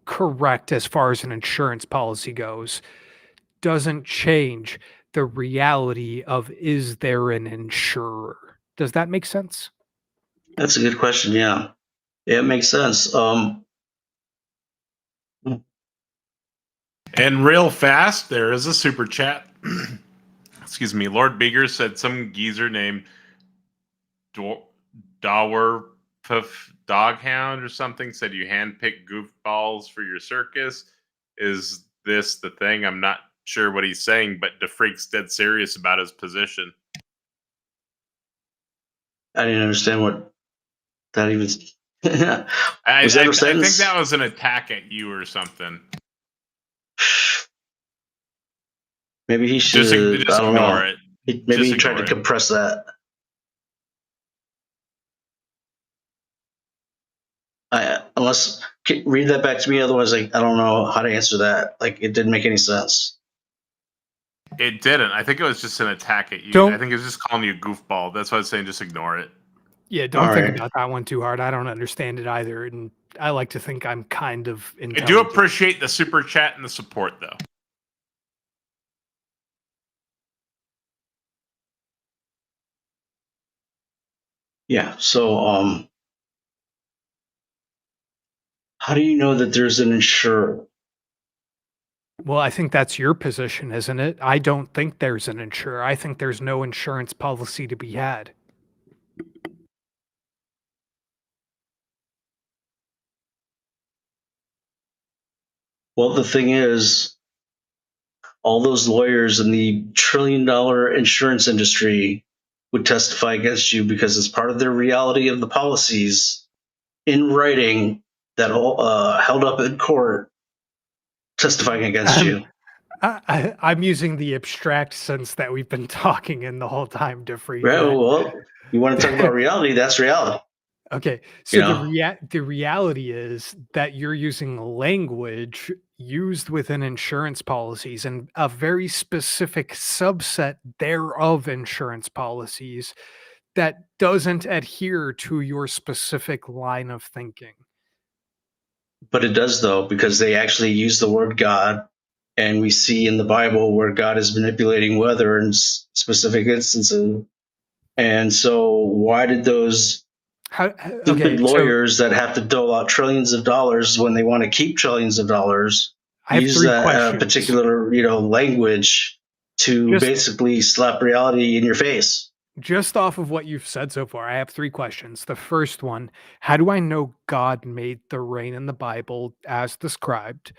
C: correct as far as an insurance policy goes, doesn't change the reality of is there an insurer? Does that make sense?
B: That's a good question. Yeah, it makes sense.
A: And real fast, there is a super chat. Excuse me. Lord Beager said some geezer named Dower Puff Doghound or something said you handpick goofballs for your circus. Is this the thing? I'm not sure what he's saying, but DeFreak's dead serious about his position.
B: I didn't understand what that even
A: I,
B: was. That a
A: I think
B: sentence?
A: that was an attack at you or something.
B: Maybe he should.
A: Just
B: I don't
A: ignore
B: know.
A: it.
B: Maybe
A: Just
B: he tried
A: ignore
B: to
A: it.
B: compress that. Read that back to me. Otherwise, I don't know how to answer that. Like, it didn't make any sense.
A: It didn't. I think it was just an attack at you. I
C: Don't
A: think it was just calling you a goofball. That's why I was saying just ignore it.
C: Yeah,
B: All
C: don't think
B: right.
C: about that one too hard. I don't understand it either, and I like to think I'm kind of
A: I do
C: intelligent.
A: appreciate the super chat and the support, though.
B: Yeah. So, how do you know that there's an insurer?
C: Well, I think that's your position, isn't it? I don't think there's an insurer. I think there's no insurance policy to be had.
B: Well, the thing is, all those lawyers in the trillion-dollar insurance industry would testify against you because it's part of their reality of the policies in writing that held up in court testifying against
C: I'm
B: you.
C: I'm using the abstract sense that we've been talking in the whole time, DeFreak.
B: Right? Well, you want to talk about reality? That's reality.
C: Okay,
B: You
C: so
B: know,
C: the reality is that you're using language used within insurance policies and a very specific subset thereof insurance policies that doesn't adhere to your specific line of thinking.
B: but it does though, because they actually use the word God, and we see in the Bible where God is manipulating weather in specific instances. And so, why did those
C: Okay,
B: stupid
C: so
B: lawyers that have to dole out trillions of dollars when they want to keep trillions of dollars
C: I have
B: use
C: three
B: that
C: questions.
B: particular language to
C: Just
B: basically slap reality in your face?
C: just off of what you've said so far, I have three questions. The first one, how do I know God made the rain in the Bible as described?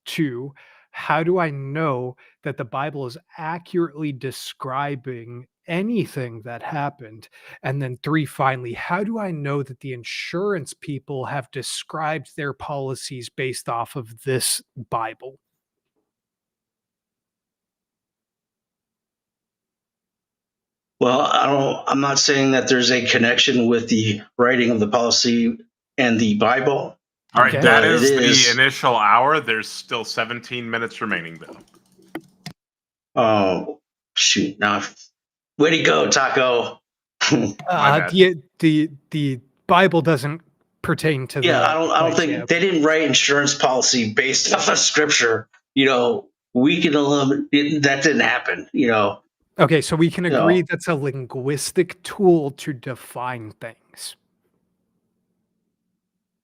C: Two, how do I know that the Bible is accurately describing anything that happened? And then three, finally, how do I know that the insurance people have described their policies based off of this Bible?
B: Well, I'm not saying that there's a connection with the writing of the policy and the Bible,
A: All right,
C: Okay.
A: that
B: but it
A: is the
B: is.
A: initial hour. There's still 17 minutes remaining, though.
B: Oh, shoot! Now, way to go, Taco.
A: My bad.
C: The Bible doesn't pertain to
B: Yeah,
C: the
B: I don't
C: place,
B: think
C: yeah.
B: they didn't write insurance policy based off of scripture. We can eliminate that didn't happen.
C: Okay, so we can agree
B: No.
C: that's a linguistic tool to define things.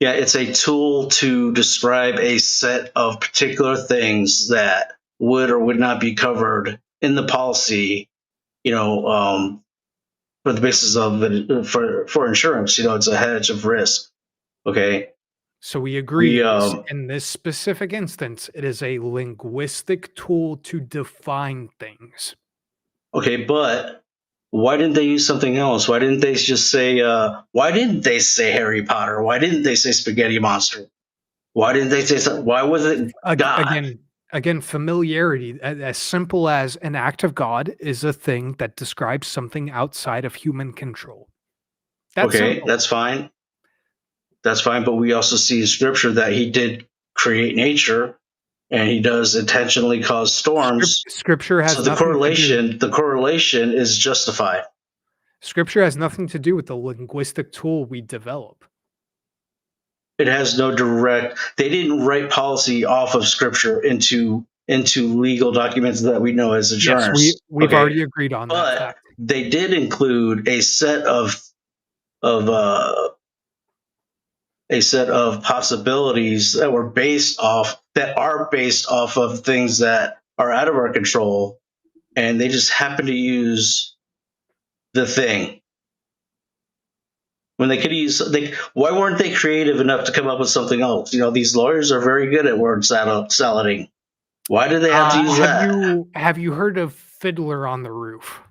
B: Yeah, it's a tool to describe a set of particular things that would or would not be covered in the policy. For the basis of it, for insurance. It's a hedge of risk. Okay,
C: So we agree
B: we
C: in this specific instance, it is a linguistic tool to define things.
B: okay, but why didn't they use something else? Why didn't they just say? Why didn't they say Harry Potter? Why didn't they say spaghetti monster? Why didn't they say something? Why was it God?
C: Again, familiarity, as simple as an act of God, is a thing that describes something outside of human control. That's
B: Okay,
C: simple.
B: that's fine. That's fine. But we also see in scripture that he did create nature, and he does intentionally cause storms.
C: Scripture
B: So
C: has nothing to do.
B: the correlation is justified.
C: Scripture has nothing to do with the linguistic tool we develop.
B: It has no direct. They didn't write policy off of scripture into legal documents that we know as
C: Yes,
B: insurance.
C: we've
B: Okay,
C: already agreed on that
B: but
C: fact.
B: they did include of uh, a set of possibilities that are based off of things that are out of our control, and they just happen to use the thing when they could use. Why weren't they creative enough to come up with something else? These lawyers are very good at word salading. Why do they have to use that?
C: Have you heard of Fiddler on the Roof?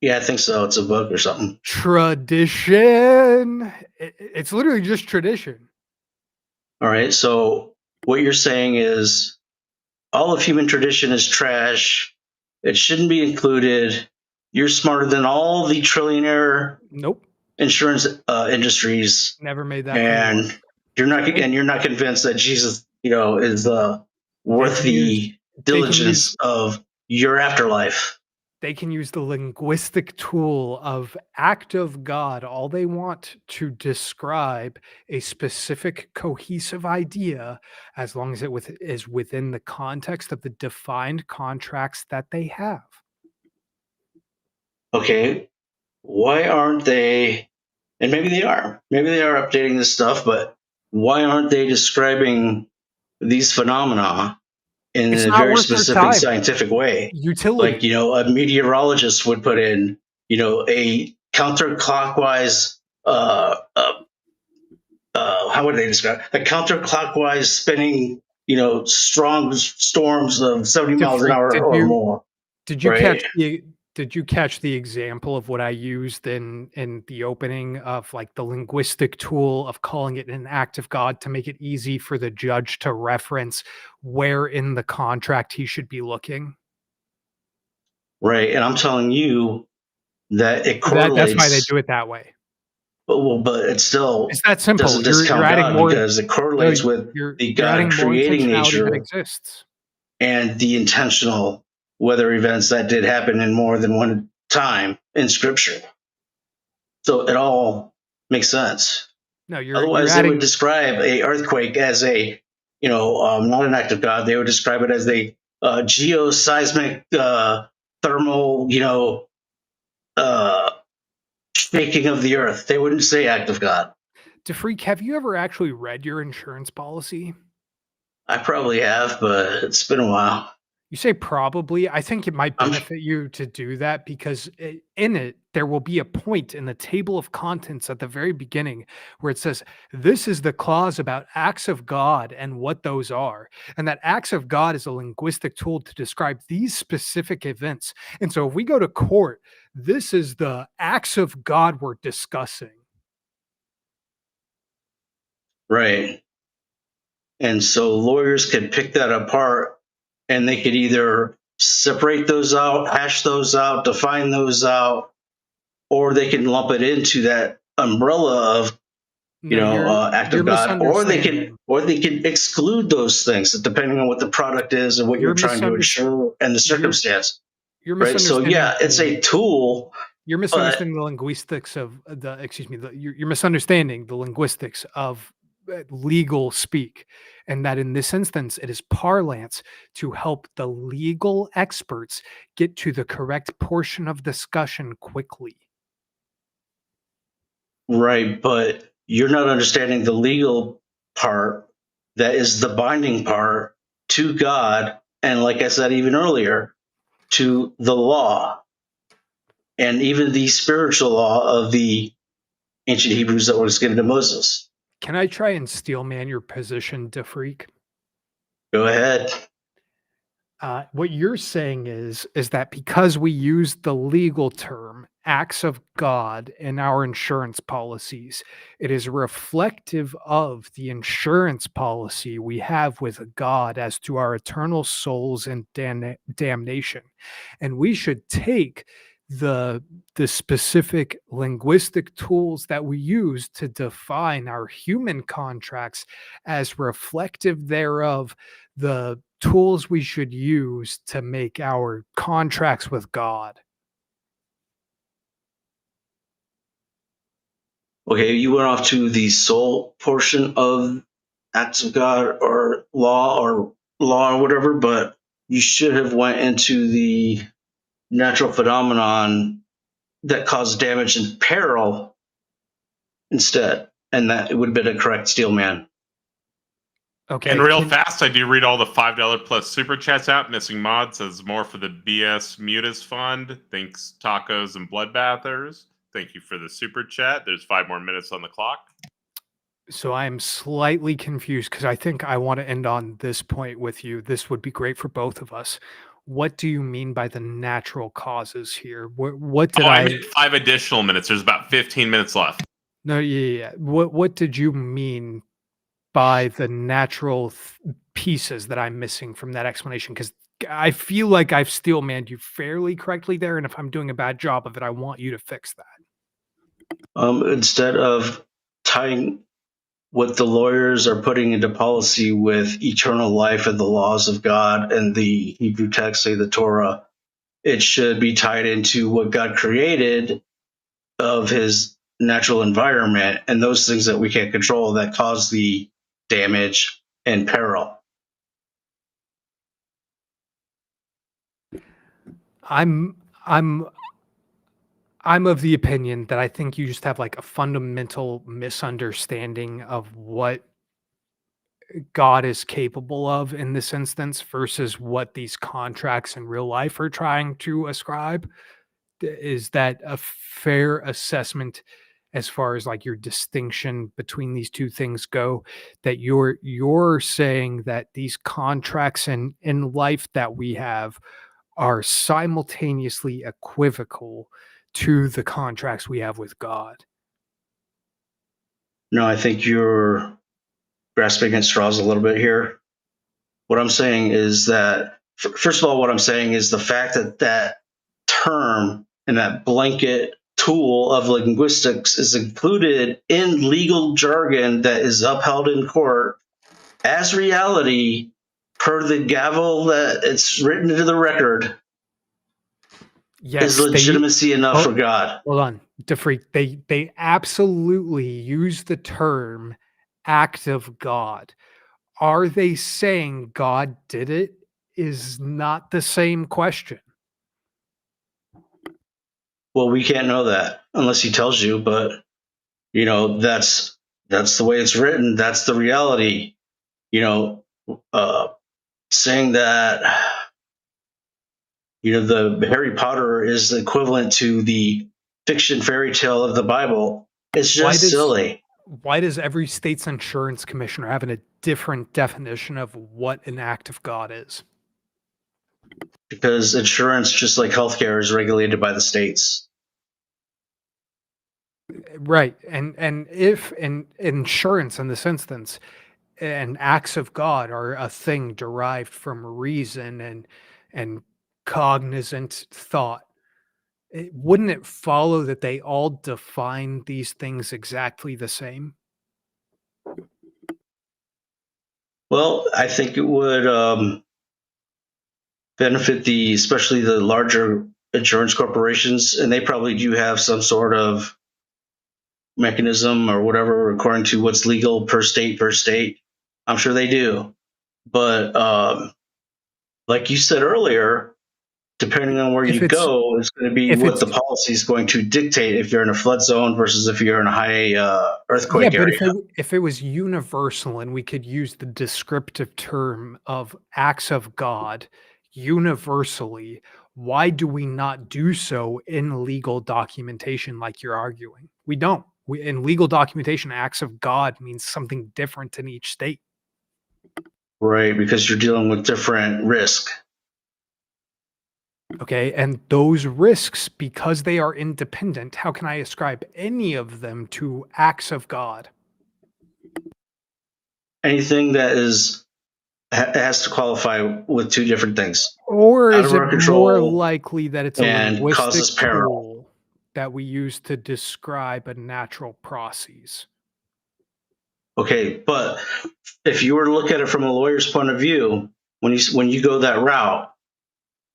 B: Yeah, I think so. It's a book or something.
C: Tradition. It's literally just tradition.
B: All right. So what you're saying is all of human tradition is trash. It shouldn't be included. You're smarter than all the trillionaire
C: Nope,
B: insurance industries,
C: never made that claim once.
B: and you're not
C: They,
B: and you're not convinced that Jesus, is
C: they
B: worth
C: can use
B: the
C: they can use
B: diligence of your afterlife.
C: they can use the linguistic tool of act of God all they want to describe a specific cohesive idea as long as is within the context of the defined contracts that they have.
B: Okay, why aren't they? And maybe they are. Maybe they are updating this stuff, but why aren't they describing these phenomena in
C: It's
B: a
C: not
B: very
C: worth their
B: specific
C: time.
B: scientific way? Like,
C: Utility.
B: a meteorologist would put in, a counterclockwise, how would they describe a counterclockwise spinning, strong storms of 70 miles an
C: DeFreak,
B: hour or more,
C: did you catch
B: right?
C: the example of what I used in the opening of like the linguistic tool of calling it an act of God to make it easy for the judge to reference where in the contract he should be looking?
B: Right. And I'm telling you that it
C: That's why they
B: correlates,
C: do it that way.
B: but it
C: It's
B: still
C: that simple.
B: doesn't
C: You're
B: discount
C: adding
B: God
C: more.
B: because it
C: No,
B: correlates with the
C: you're
B: God
C: adding more
B: creating
C: intentionality than
B: nature
C: exists.
B: and the intentional weather events that did happen in more than one time in scripture. So it all makes sense.
C: No, you're
B: Otherwise, they would
C: adding.
B: describe a earthquake as not an act of God. They would describe it as a geoseismic thermal, uh, shaking of the earth. They wouldn't say act of God.
C: DeFreak, have you ever actually read your insurance policy?
B: I probably have, but it's been a while.
C: You say probably. I think it might
B: I'm
C: benefit you to do that because in it, there will be a point in the table of contents at the very beginning where it says, this is the clause about acts of God and what those are. And that acts of God is a linguistic tool to describe these specific events. And so if we go to court, this is the acts of God we're discussing.
B: right. And so lawyers could pick that apart and they could either separate those out, hash those out, define those out, or they can lump it into that umbrella of
C: No,
B: act
C: you're
B: of God,
C: misunderstanding.
B: or they can exclude those things depending on what the product is and what you're
C: You're
B: trying to
C: misunderstanding.
B: insure and the
C: You're
B: circumstance,
C: you're
B: right? So
C: misunderstanding
B: yeah, it's a tool,
C: You're
B: but
C: misunderstanding the linguistics of the excuse me, you're misunderstanding the linguistics of legal speak, and that in this instance, it is parlance to help the legal experts get to the correct portion of discussion quickly.
B: right, but you're not understanding the legal part that is the binding part to God, and like I said even earlier, to the law and even the spiritual law of the ancient Hebrews that was given to Moses.
C: Can I try and steelman your position, DeFreak?
B: Go ahead.
C: What you're saying is that because we use the legal term acts of God in our insurance policies, it is reflective of the insurance policy we have with God as to our eternal souls and damnation. And we should take the the specific linguistic tools that we use to define our human contracts as reflective thereof the tools we should use to make our contracts with God.
B: Okay, you went off to the soul portion of acts of God or law or whatever, but you should have went into the natural phenomenon that caused damage and peril instead, and that it would have been a correct steel man.
C: Okay.
A: And real fast, I do read all the $5 plus super chats out. Missing Mod says more for the BS Mutis Fund. Thanks, Tacos and Bloodbathers. Thank you for the super chat. There's 5 more minutes on the clock.
C: So I am slightly confused because I think I want to end on this point with you. This would be great for both of us. What do you mean by the natural causes here? What did
A: I
C: I?
A: meant 5 additional minutes. There's about 15 minutes left.
C: No, yeah. What did you mean by the natural pieces that I'm missing from that explanation? Because I feel like I've steel manned you fairly correctly there, and if I'm doing a bad job of it, I want you to fix that.
B: Instead of tying what the lawyers are putting into policy with eternal life and the laws of God and the Hebrew text, say the Torah, it should be tied into what God created of his natural environment and those things that we can't control that cause the damage and peril.
C: I'm I'm I'm of the opinion that I think you just have like a fundamental misunderstanding of what God is capable of in this instance versus what these contracts in real life are trying to ascribe. Is that a fair assessment as far as like your distinction between these two things go, that you're saying that these contracts in life that we have are simultaneously equivocal to the contracts we have with God.
B: No, I think you're grasping at straws a little bit here. What I'm saying is that, first of all, what I'm saying is the fact that that term and that blanket tool of linguistics is included in legal jargon that is upheld in court as reality per the gavel that it's written into the record
C: Yes,
B: is legitimacy enough for
C: hold,
B: God.
C: hold on, DeFreak. They absolutely use the term act of God. Are they saying God did it? Is not the same question.
B: Well, we can't know that unless he tells you, but that's the way it's written. That's the reality. You know, uh, saying that the Harry Potter is equivalent to the fiction fairy tale of the Bible. It's
C: Why
B: just
C: does
B: silly
C: why does every state's insurance commissioner have a different definition of what an act of God is?
B: because insurance, just like healthcare, is regulated by the states.
C: Right. And if in insurance in this instance and acts of God are a thing derived from reason and cognizant thought, wouldn't it follow that they all define these things exactly the same?
B: Well, I think it would benefit especially the larger insurance corporations, and they probably do have some sort of mechanism or whatever according to what's legal per state per state. I'm sure they do, but like you said earlier, depending on where
C: If
B: you
C: it's
B: go, it's going to be
C: if
B: what
C: it's
B: the policy is going to dictate if you're in a flood zone versus if you're in a high
C: Yeah,
B: earthquake
C: but
B: area.
C: if it was universal and we could use the descriptive term of acts of God universally, why do we not do so in legal documentation like you're arguing? We don't. In legal documentation, acts of God means something different in each state.
B: Right, because you're dealing with different risk.
C: Okay. And those risks, because they are independent, how can I ascribe any of them to acts of God?
B: Anything that has to qualify with two different things:
C: Or
B: out
C: is
B: of
C: it
B: our
C: more
B: control
C: likely that it's a
B: and
C: linguistic
B: causes peril.
C: tool that we use to describe a natural process?
B: Okay, but if you were to look at it from a lawyer's point of view, when you go that route,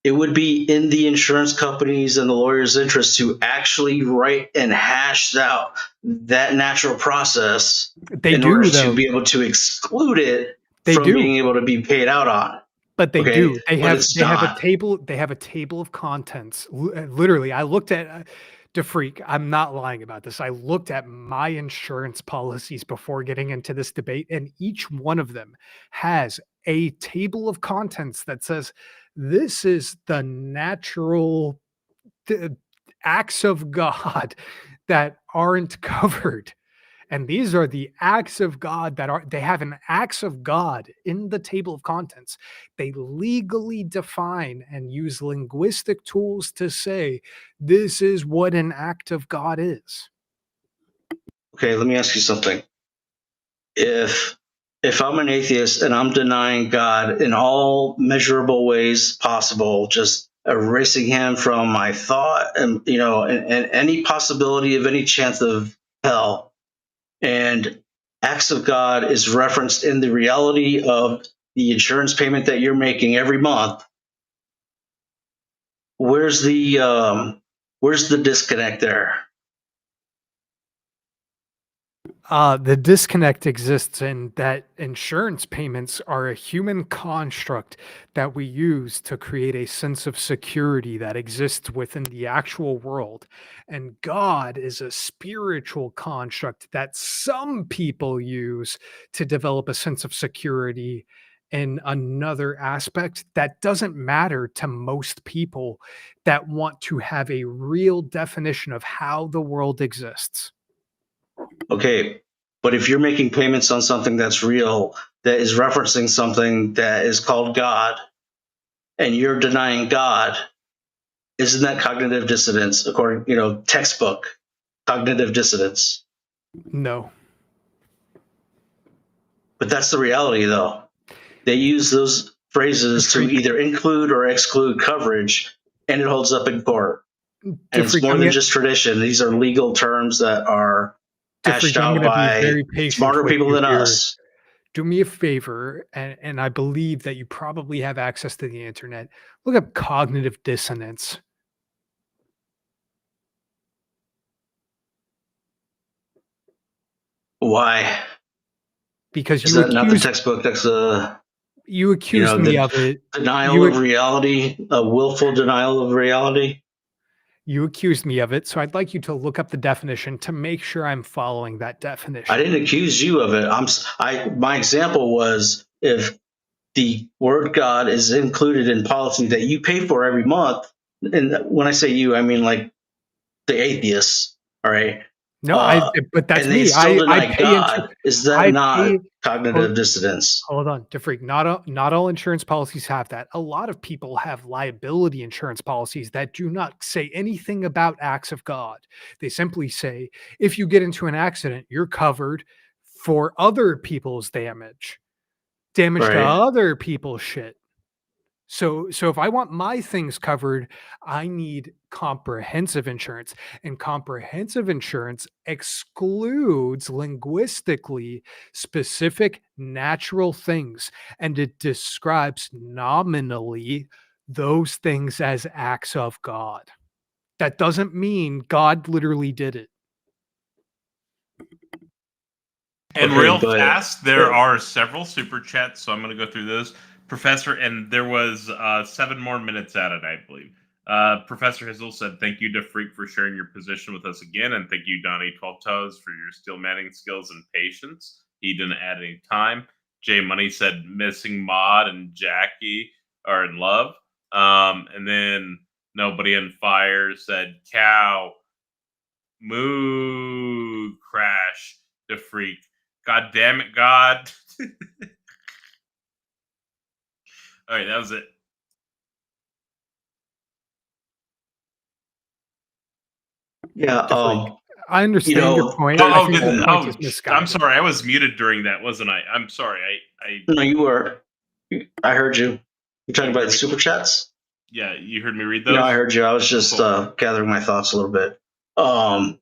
B: it would be in the insurance companies and the lawyers' interest to actually write and hash out that natural process
C: They
B: in order
C: do,
B: to
C: though.
B: be able to exclude it
C: They
B: from
C: do,
B: being able to be paid out on.
C: but they
B: Okay,
C: do.
B: but it's
C: They have a
B: not.
C: table. They have a table of contents. Literally, I looked at DeFreak. I'm not lying about this. I looked at my insurance policies before getting into this debate, and each one of them has a table of contents that says this is the natural the acts of God that aren't covered. And these are the acts of God that they have an acts of God in the table of contents. They legally define and use linguistic tools to say this is what an act of God is.
B: Okay, let me ask you something. If I'm an atheist and I'm denying God in all measurable ways possible, just erasing him from my thought and any possibility of any chance of hell, and acts of God is referenced in the reality of the insurance payment that you're making every month, where's the disconnect there?
C: The disconnect exists in that insurance payments are a human construct that we use to create a sense of security that exists within the actual world. And God is a spiritual construct that some people use to develop a sense of security in another aspect that doesn't matter to most people that want to have a real definition of how the world exists.
B: Okay, but if you're making payments on something that's real, that is referencing something that is called God, and you're denying God, isn't that cognitive dissonance? According, textbook cognitive dissonance.
C: No.
B: But that's the reality, though. They use those phrases to
C: DeFreak,
B: either include or exclude coverage, and it holds up in court. And it's
C: DeFreak,
B: more than just tradition. These are legal terms that are hashed
C: I'm
B: out
C: gonna be
B: by
C: very patient
B: smarter
C: with
B: people
C: you
B: than
C: here.
B: us.
C: Do me a favor, and I believe that you probably have access to the internet. Look up cognitive dissonance.
B: Why?
C: Because
B: Is that not the textbook? That's
C: you accused me
B: the
C: of it.
B: denial
C: You
B: of reality, a willful denial of reality.
C: you accused me of it, so I'd like you to look up the definition to make sure I'm following that
B: I
C: definition.
B: didn't accuse you of it. My example was if the word God is included in policy that you pay for every month, and when I say you, I mean like the atheists, all right?
C: No,
B: Uh,
C: but that's
B: and they
C: me.
B: still
C: I
B: deny
C: pay into
B: God. Is that
C: I
B: not
C: pay hold,
B: cognitive dissonance?
C: hold on, DeFreak. Not all insurance policies have that. A lot of people have liability insurance policies that do not say anything about acts of God. They simply say if you get into an accident, you're covered for other people's damage to
B: Right.
C: other people's shit. So if I want my things covered, I need comprehensive insurance. And comprehensive insurance excludes linguistically specific natural things. And it describes nominally those things as acts of God. That doesn't mean God literally did it.
A: And
B: Okay,
A: real
B: but
A: fast, there are several super chats, so I'm going to go through those. Professor, and there was 7 more minutes at it, I believe. Professor Hizzle said, "Thank you, DeFreak, for sharing your position with us again, and thank you, Donnie 12Toes, for your Steelmanning skills and patience." He didn't add any time. Jay Money said, "Missing Maud and Jackie are in love." And then Nobody on Fire said, "Cow, moo, crash, DeFreak. God damn it, God." All right, that was it.
B: yeah,
C: DeFreak. I understand your point.
A: Oh,
C: I think your point is
A: I'm
C: misguided.
A: sorry. I was muted during that, wasn't I? I'm sorry.
B: no, you were. I heard you. You're talking
A: You
B: about
A: heard
B: the
A: me.
B: super chats?
A: Yeah, you heard me read
B: No, I
A: those.
B: heard you. I was just
A: Cool.
B: gathering my thoughts a little bit. Um,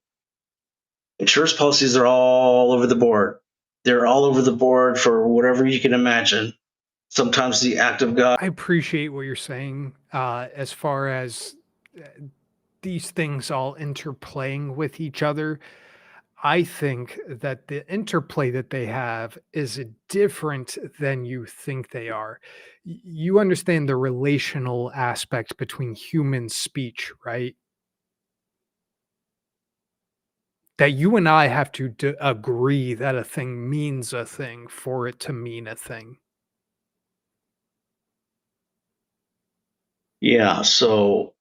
B: Insurance policies are all over the board. They're all over the board for whatever you can imagine. Sometimes the act of God.
C: I appreciate what you're saying as far as uh, these things all interplaying with each other. I think that the interplay that they have is different than you think they are. You understand the relational aspect between human speech, right? That you and I have to agree that a thing means a thing for it to mean a thing.
B: Yeah, so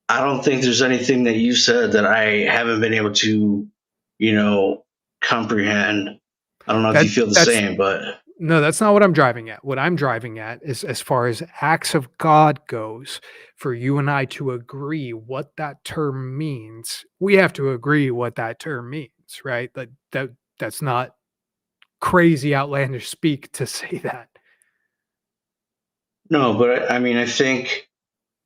B: I don't think there's anything that you said that I haven't been able to, you know, comprehend. I don't know if
C: That
B: you feel the
C: that's
B: same, but
C: No, that's not what I'm driving at. What I'm driving at is as far as acts of God goes, for you and I to agree what that term means, we have to agree what that term means, right? That's not crazy outlandish speak to say that.
B: no, but I mean, I think,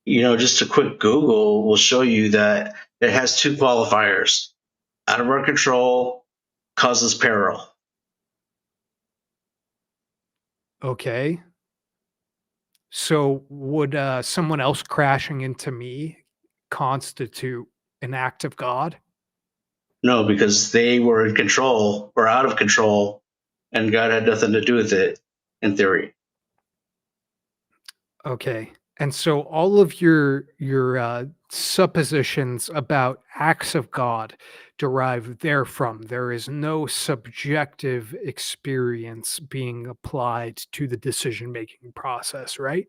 B: just a quick Google will show you that it has two qualifiers: out of our control, causes peril.
C: Okay. So would someone else crashing into me constitute an act of God?
B: No, because they were in control or out of control, and God had nothing to do with it, in theory.
C: Okay. And so all of your suppositions about acts of God derive therefrom. There is no subjective experience being applied to the decision making process, right?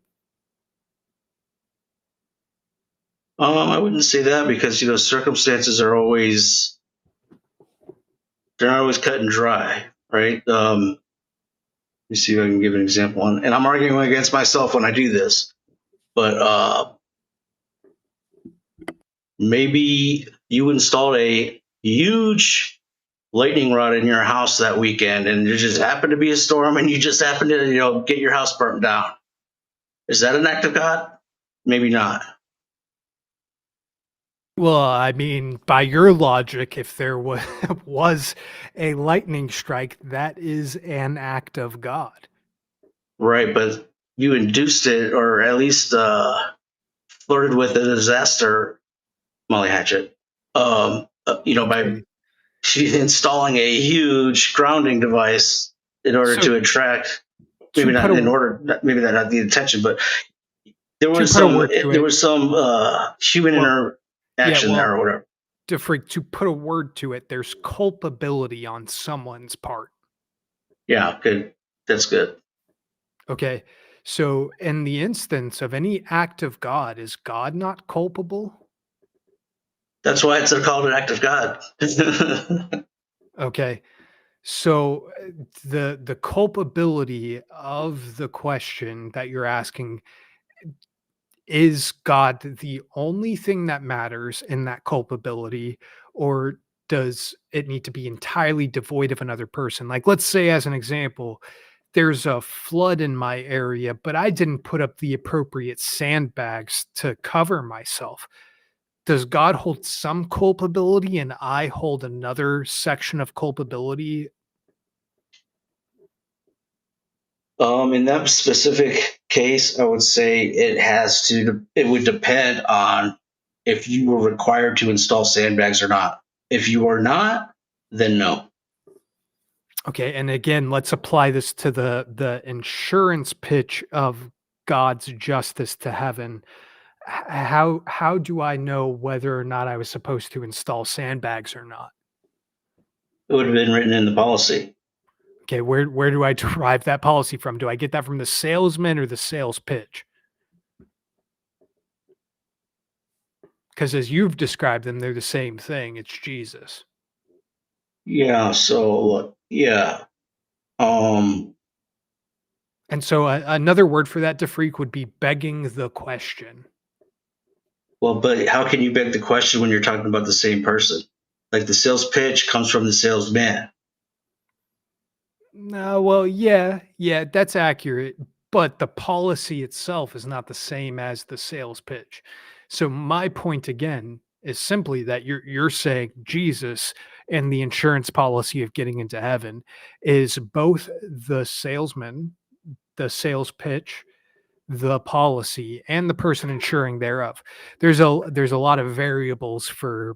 B: I wouldn't say that because circumstances are always they're not always cut and dry, right? Let me see if I can give an example. And I'm arguing against myself when I do this, but maybe you installed a huge lightning rod in your house that weekend, and there just happened to be a storm, and you just happened to, get your house burnt down. Is that an act of God? Maybe not.
C: Well, I mean, by your logic, if there was a lightning strike, that is an act of God.
B: Right, but you induced it, or at least flirted with a disaster, Molly Hatchet. By
C: Okay.
B: installing a huge grounding device in order
C: So
B: to attract.
C: to
B: Maybe
C: put
B: not in
C: a
B: order. Maybe not the intention, but there
C: to
B: was
C: put a
B: some.
C: word to
B: There
C: it,
B: was some human
C: well, yeah,
B: interaction there,
C: well,
B: or whatever.
C: DeFreak, to put a word to it, there's culpability on someone's part.
B: Yeah, good. That's good.
C: Okay. So in the instance of any act of God, is God not culpable?
B: That's why it's called an act of God.
C: Okay. So the culpability of the question that you're asking, is God the only thing that matters in that culpability, or does it need to be entirely devoid of another person? Like, let's say, as an example, there's a flood in my area, but I didn't put up the appropriate sandbags to cover myself. Does God hold some culpability and I hold another section of culpability?
B: In that specific case, I would say it would depend on if you were required to install sandbags or not. If you are not, then no.
C: Okay, and again, let's apply this to the insurance pitch of God's justice to heaven. How do I know whether or not I was supposed to install sandbags or not?
B: It would have been written in the policy.
C: Okay, where do I derive that policy from? Do I get that from the salesman or the sales pitch? Because as you've described them, they're the same thing. It's Jesus.
B: Yeah, so yeah.
C: And so another word for that, DeFreak, would be begging the question.
B: Well, but how can you beg the question when you're talking about the same person? Like the sales pitch comes from the salesman.
C: No, well, yeah, that's accurate. But the policy itself is not the same as the sales pitch. So my point again is simply that you're saying Jesus and the insurance policy of getting into heaven is both the salesman, the sales pitch, the policy, and the person insuring thereof. There's a lot of variables for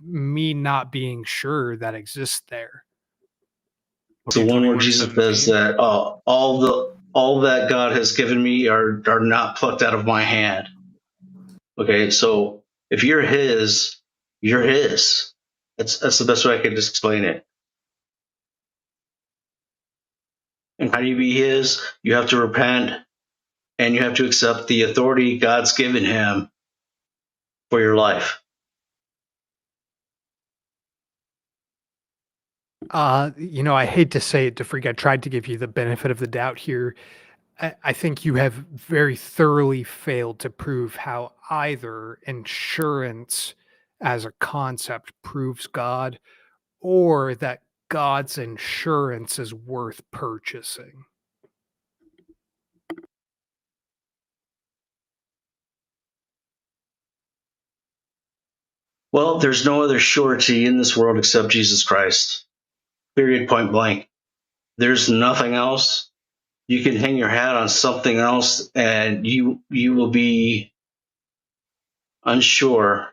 C: me not being sure that exists there.
B: It's
A: Can
B: the
A: you tell
B: one
A: me
B: where
A: what it
B: Jesus
A: doesn't
B: says
A: mean?
B: that all that God has given me are not plucked out of my hand. Okay, so if you're His, you're His. That's the best way I can just explain it. And how do you be His? You have to repent, and you have to accept the authority God's given Him for your life.
C: I hate to say it, DeFreak. I tried to give you the benefit of the doubt here. I think you have very thoroughly failed to prove how either insurance as a concept proves God or that God's insurance is worth purchasing.
B: Well, there's no other surety in this world except Jesus Christ. Period. Point blank. There's nothing else. You can hang your hat on something else, and you will be unsure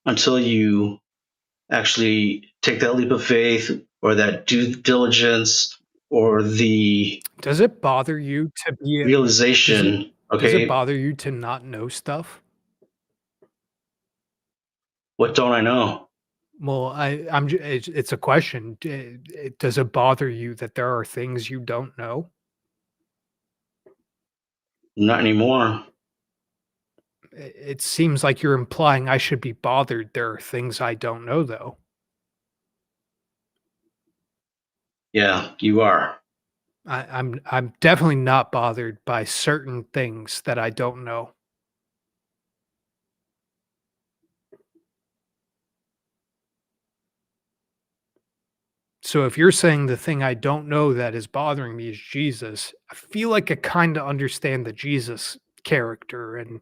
B: until you actually take that leap of faith or that due diligence or the
C: Does it bother you to be does it
B: realization.
C: does it
B: Okay,
C: bother you to not know stuff?
B: what don't I know?
C: Well, it's a question. Does it bother you that there are things you don't know?
B: Not anymore.
C: It seems like you're implying I should be bothered. There are things I don't know, though.
B: Yeah, you are.
C: I'm definitely not bothered by certain things that I don't know. So if you're saying the thing I don't know that is bothering me is Jesus, I feel like I kind of understand the Jesus character, and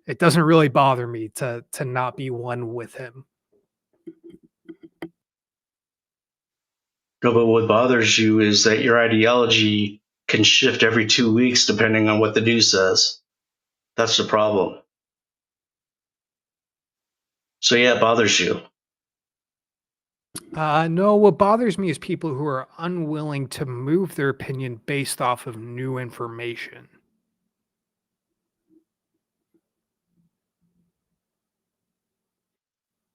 C: it doesn't really bother me to not be one with him.
B: No, but what bothers you is that your ideology can shift every 2 weeks depending on what the news says. That's the problem. So yeah, it bothers you.
C: No, what bothers me is people who are unwilling to move their opinion based off of new information.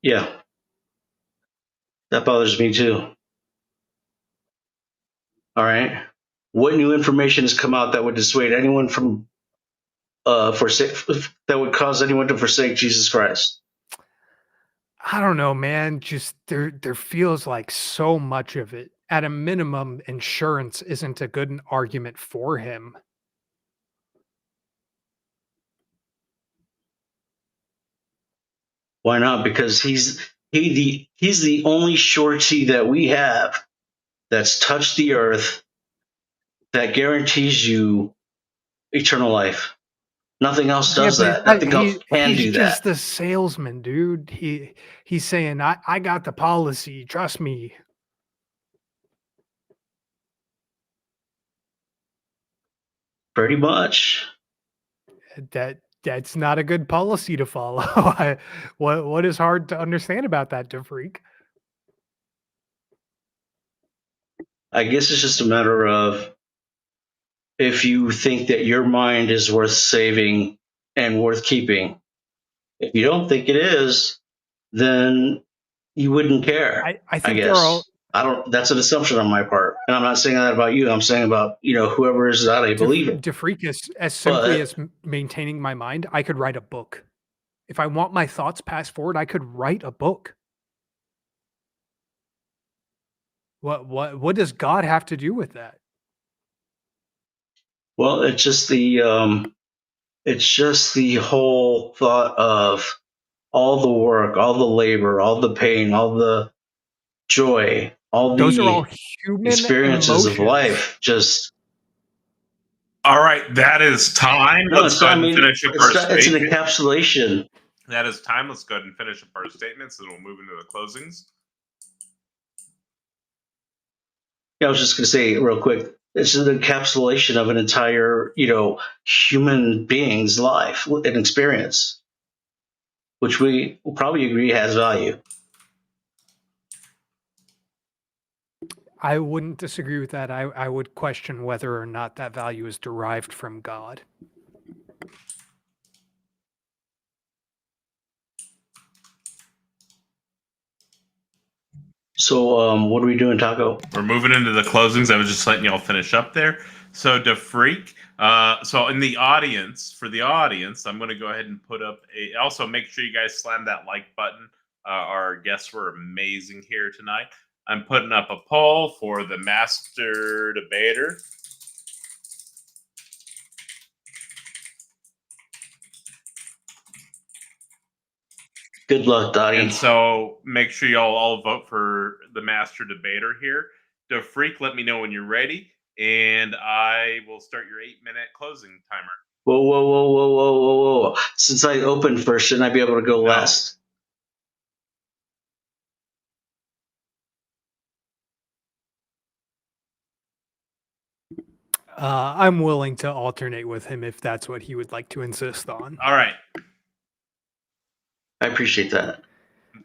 B: Yeah, that bothers me too. All right. What new information has come out that would dissuade anyone from forsake that would cause anyone to forsake Jesus Christ?
C: I don't know, man. Just there feels like so much of it. At a minimum, insurance isn't a good argument for him.
B: Why not? Because he's the only surety that we have that's touched the earth that guarantees you eternal life. Nothing else
C: Yeah,
B: does
C: but
B: that. Nothing else can
C: he's
B: do that.
C: just a salesman, dude. He's saying, I got the policy, trust me.
B: Pretty much.
C: That's not a good policy to follow. What is hard to understand about that, DeFreak?
B: I guess it's just a matter of if you think that your mind is worth saving and worth keeping. If you don't think it is, then you wouldn't care,
C: I
B: I
C: think there are
B: guess. I don't that's an assumption on my part. And I'm not saying that about you. I'm saying about, whoever is that I believe in.
C: DeFreak as simply
B: But
C: as maintaining my mind. I could write a book. If I want my thoughts passed forward, I could write a book. What does God have to do with that?
B: well, it's just the whole thought of all the work, all the labor, all the pain, all the joy, all
C: Those are all
B: the
C: human
B: experiences of
C: emotions.
B: life. Just
A: All right, that is time.
B: no,
A: Let's
B: it's
A: go
B: not. I
A: ahead and
B: mean,
A: finish up our
B: it's an
A: statement.
B: encapsulation.
A: That is time. Let's go ahead and finish up our statements, and we'll move into the closings.
B: Yeah, I was just going to say real quick. It's an encapsulation of an entire, human being's life and experience, which we will probably agree has value.
C: I wouldn't disagree with that. I would question whether or not that value is derived from God.
B: So, what are we doing, Taco?
A: We're moving into the closings. I was just letting y'all finish up there. So DeFreak. So in the audience, for the audience, I'm going to go ahead and put up a. Also, make sure you guys slam that like button. Our guests were amazing here tonight. I'm putting up a poll for the master debater.
B: Good luck, Donnie.
A: And so make sure y'all all vote for the master debater here. DeFreak, let me know when you're ready, and I will start your 8-minute closing timer.
B: Whoa, whoa, whoa, whoa, whoa, whoa, whoa! Since I opened first, shouldn't I be able to go
A: No.
B: last?
C: I'm willing to alternate with him if that's what he would like to insist on.
A: All right.
B: I appreciate that.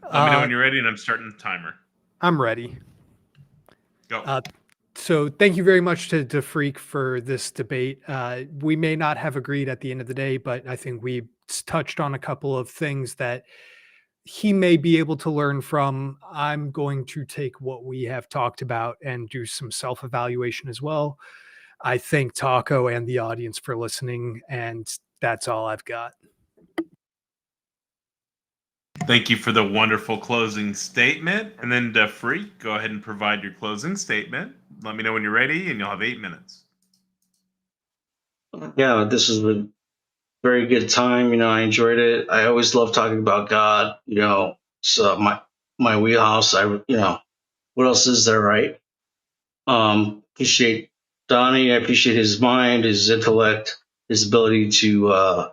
A: Let me know when you're ready, and I'm starting the timer.
C: I'm ready.
A: Go.
C: So thank you very much to DeFreak for this debate. We may not have agreed at the end of the day, but I think we touched on a couple of things that he may be able to learn from. I'm going to take what we have talked about and do some self-evaluation as well. I thank Taco and the audience for listening, and that's all I've got.
A: Thank you for the wonderful closing statement. And then DeFreak, go ahead and provide your closing statement. Let me know when you're ready, and you'll have 8 minutes.
B: Yeah, this is a very good time. I enjoyed it. I always love talking about God. It's my wheelhouse. What else is there, right? Appreciate Donnie. I appreciate his mind, his intellect, his ability to,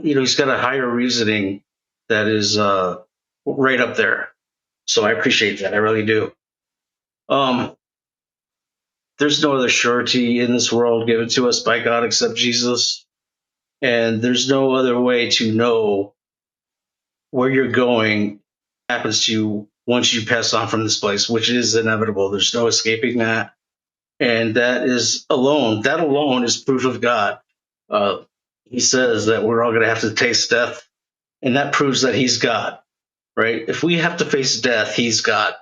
B: he's got a higher reasoning that is right up there. So I appreciate that. I really do. There's no other surety in this world given to us by God except Jesus. And there's no other way to know where you're going happens to you once you pass on from this place, which is inevitable. There's no escaping that. And that alone is proof of God. He says that we're all going to have to taste death, and that proves that he's God, right? If we have to face death, he's God,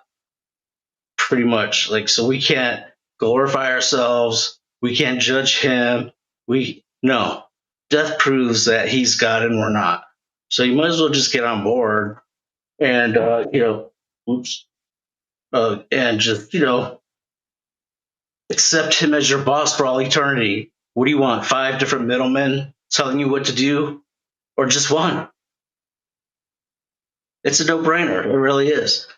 B: pretty much. So we can't glorify ourselves. We can't judge him. No, death proves that he's God and we're not. So you might as well just get on board and, and just, accept him as your boss for all eternity. What do you want? 5 different middlemen telling you what to do, or just one? It's a no-brainer. It really is.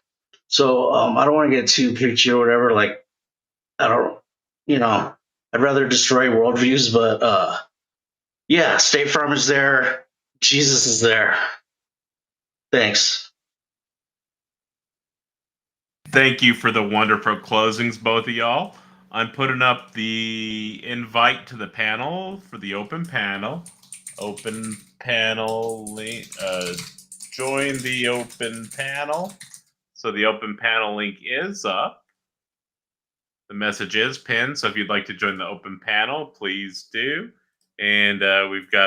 B: So I don't want to get too preachy or whatever. I don't, I'd rather destroy worldviews, but yeah, State Farm is there. Jesus is there. Thanks.
A: Thank you for the wonderful closings, both of y'all. I'm putting up the invite to the panel for the open panel. Open panel link. Join the open panel. So the open panel link is up. The message is pinned. So if you'd like to join the open panel, please do. And we've got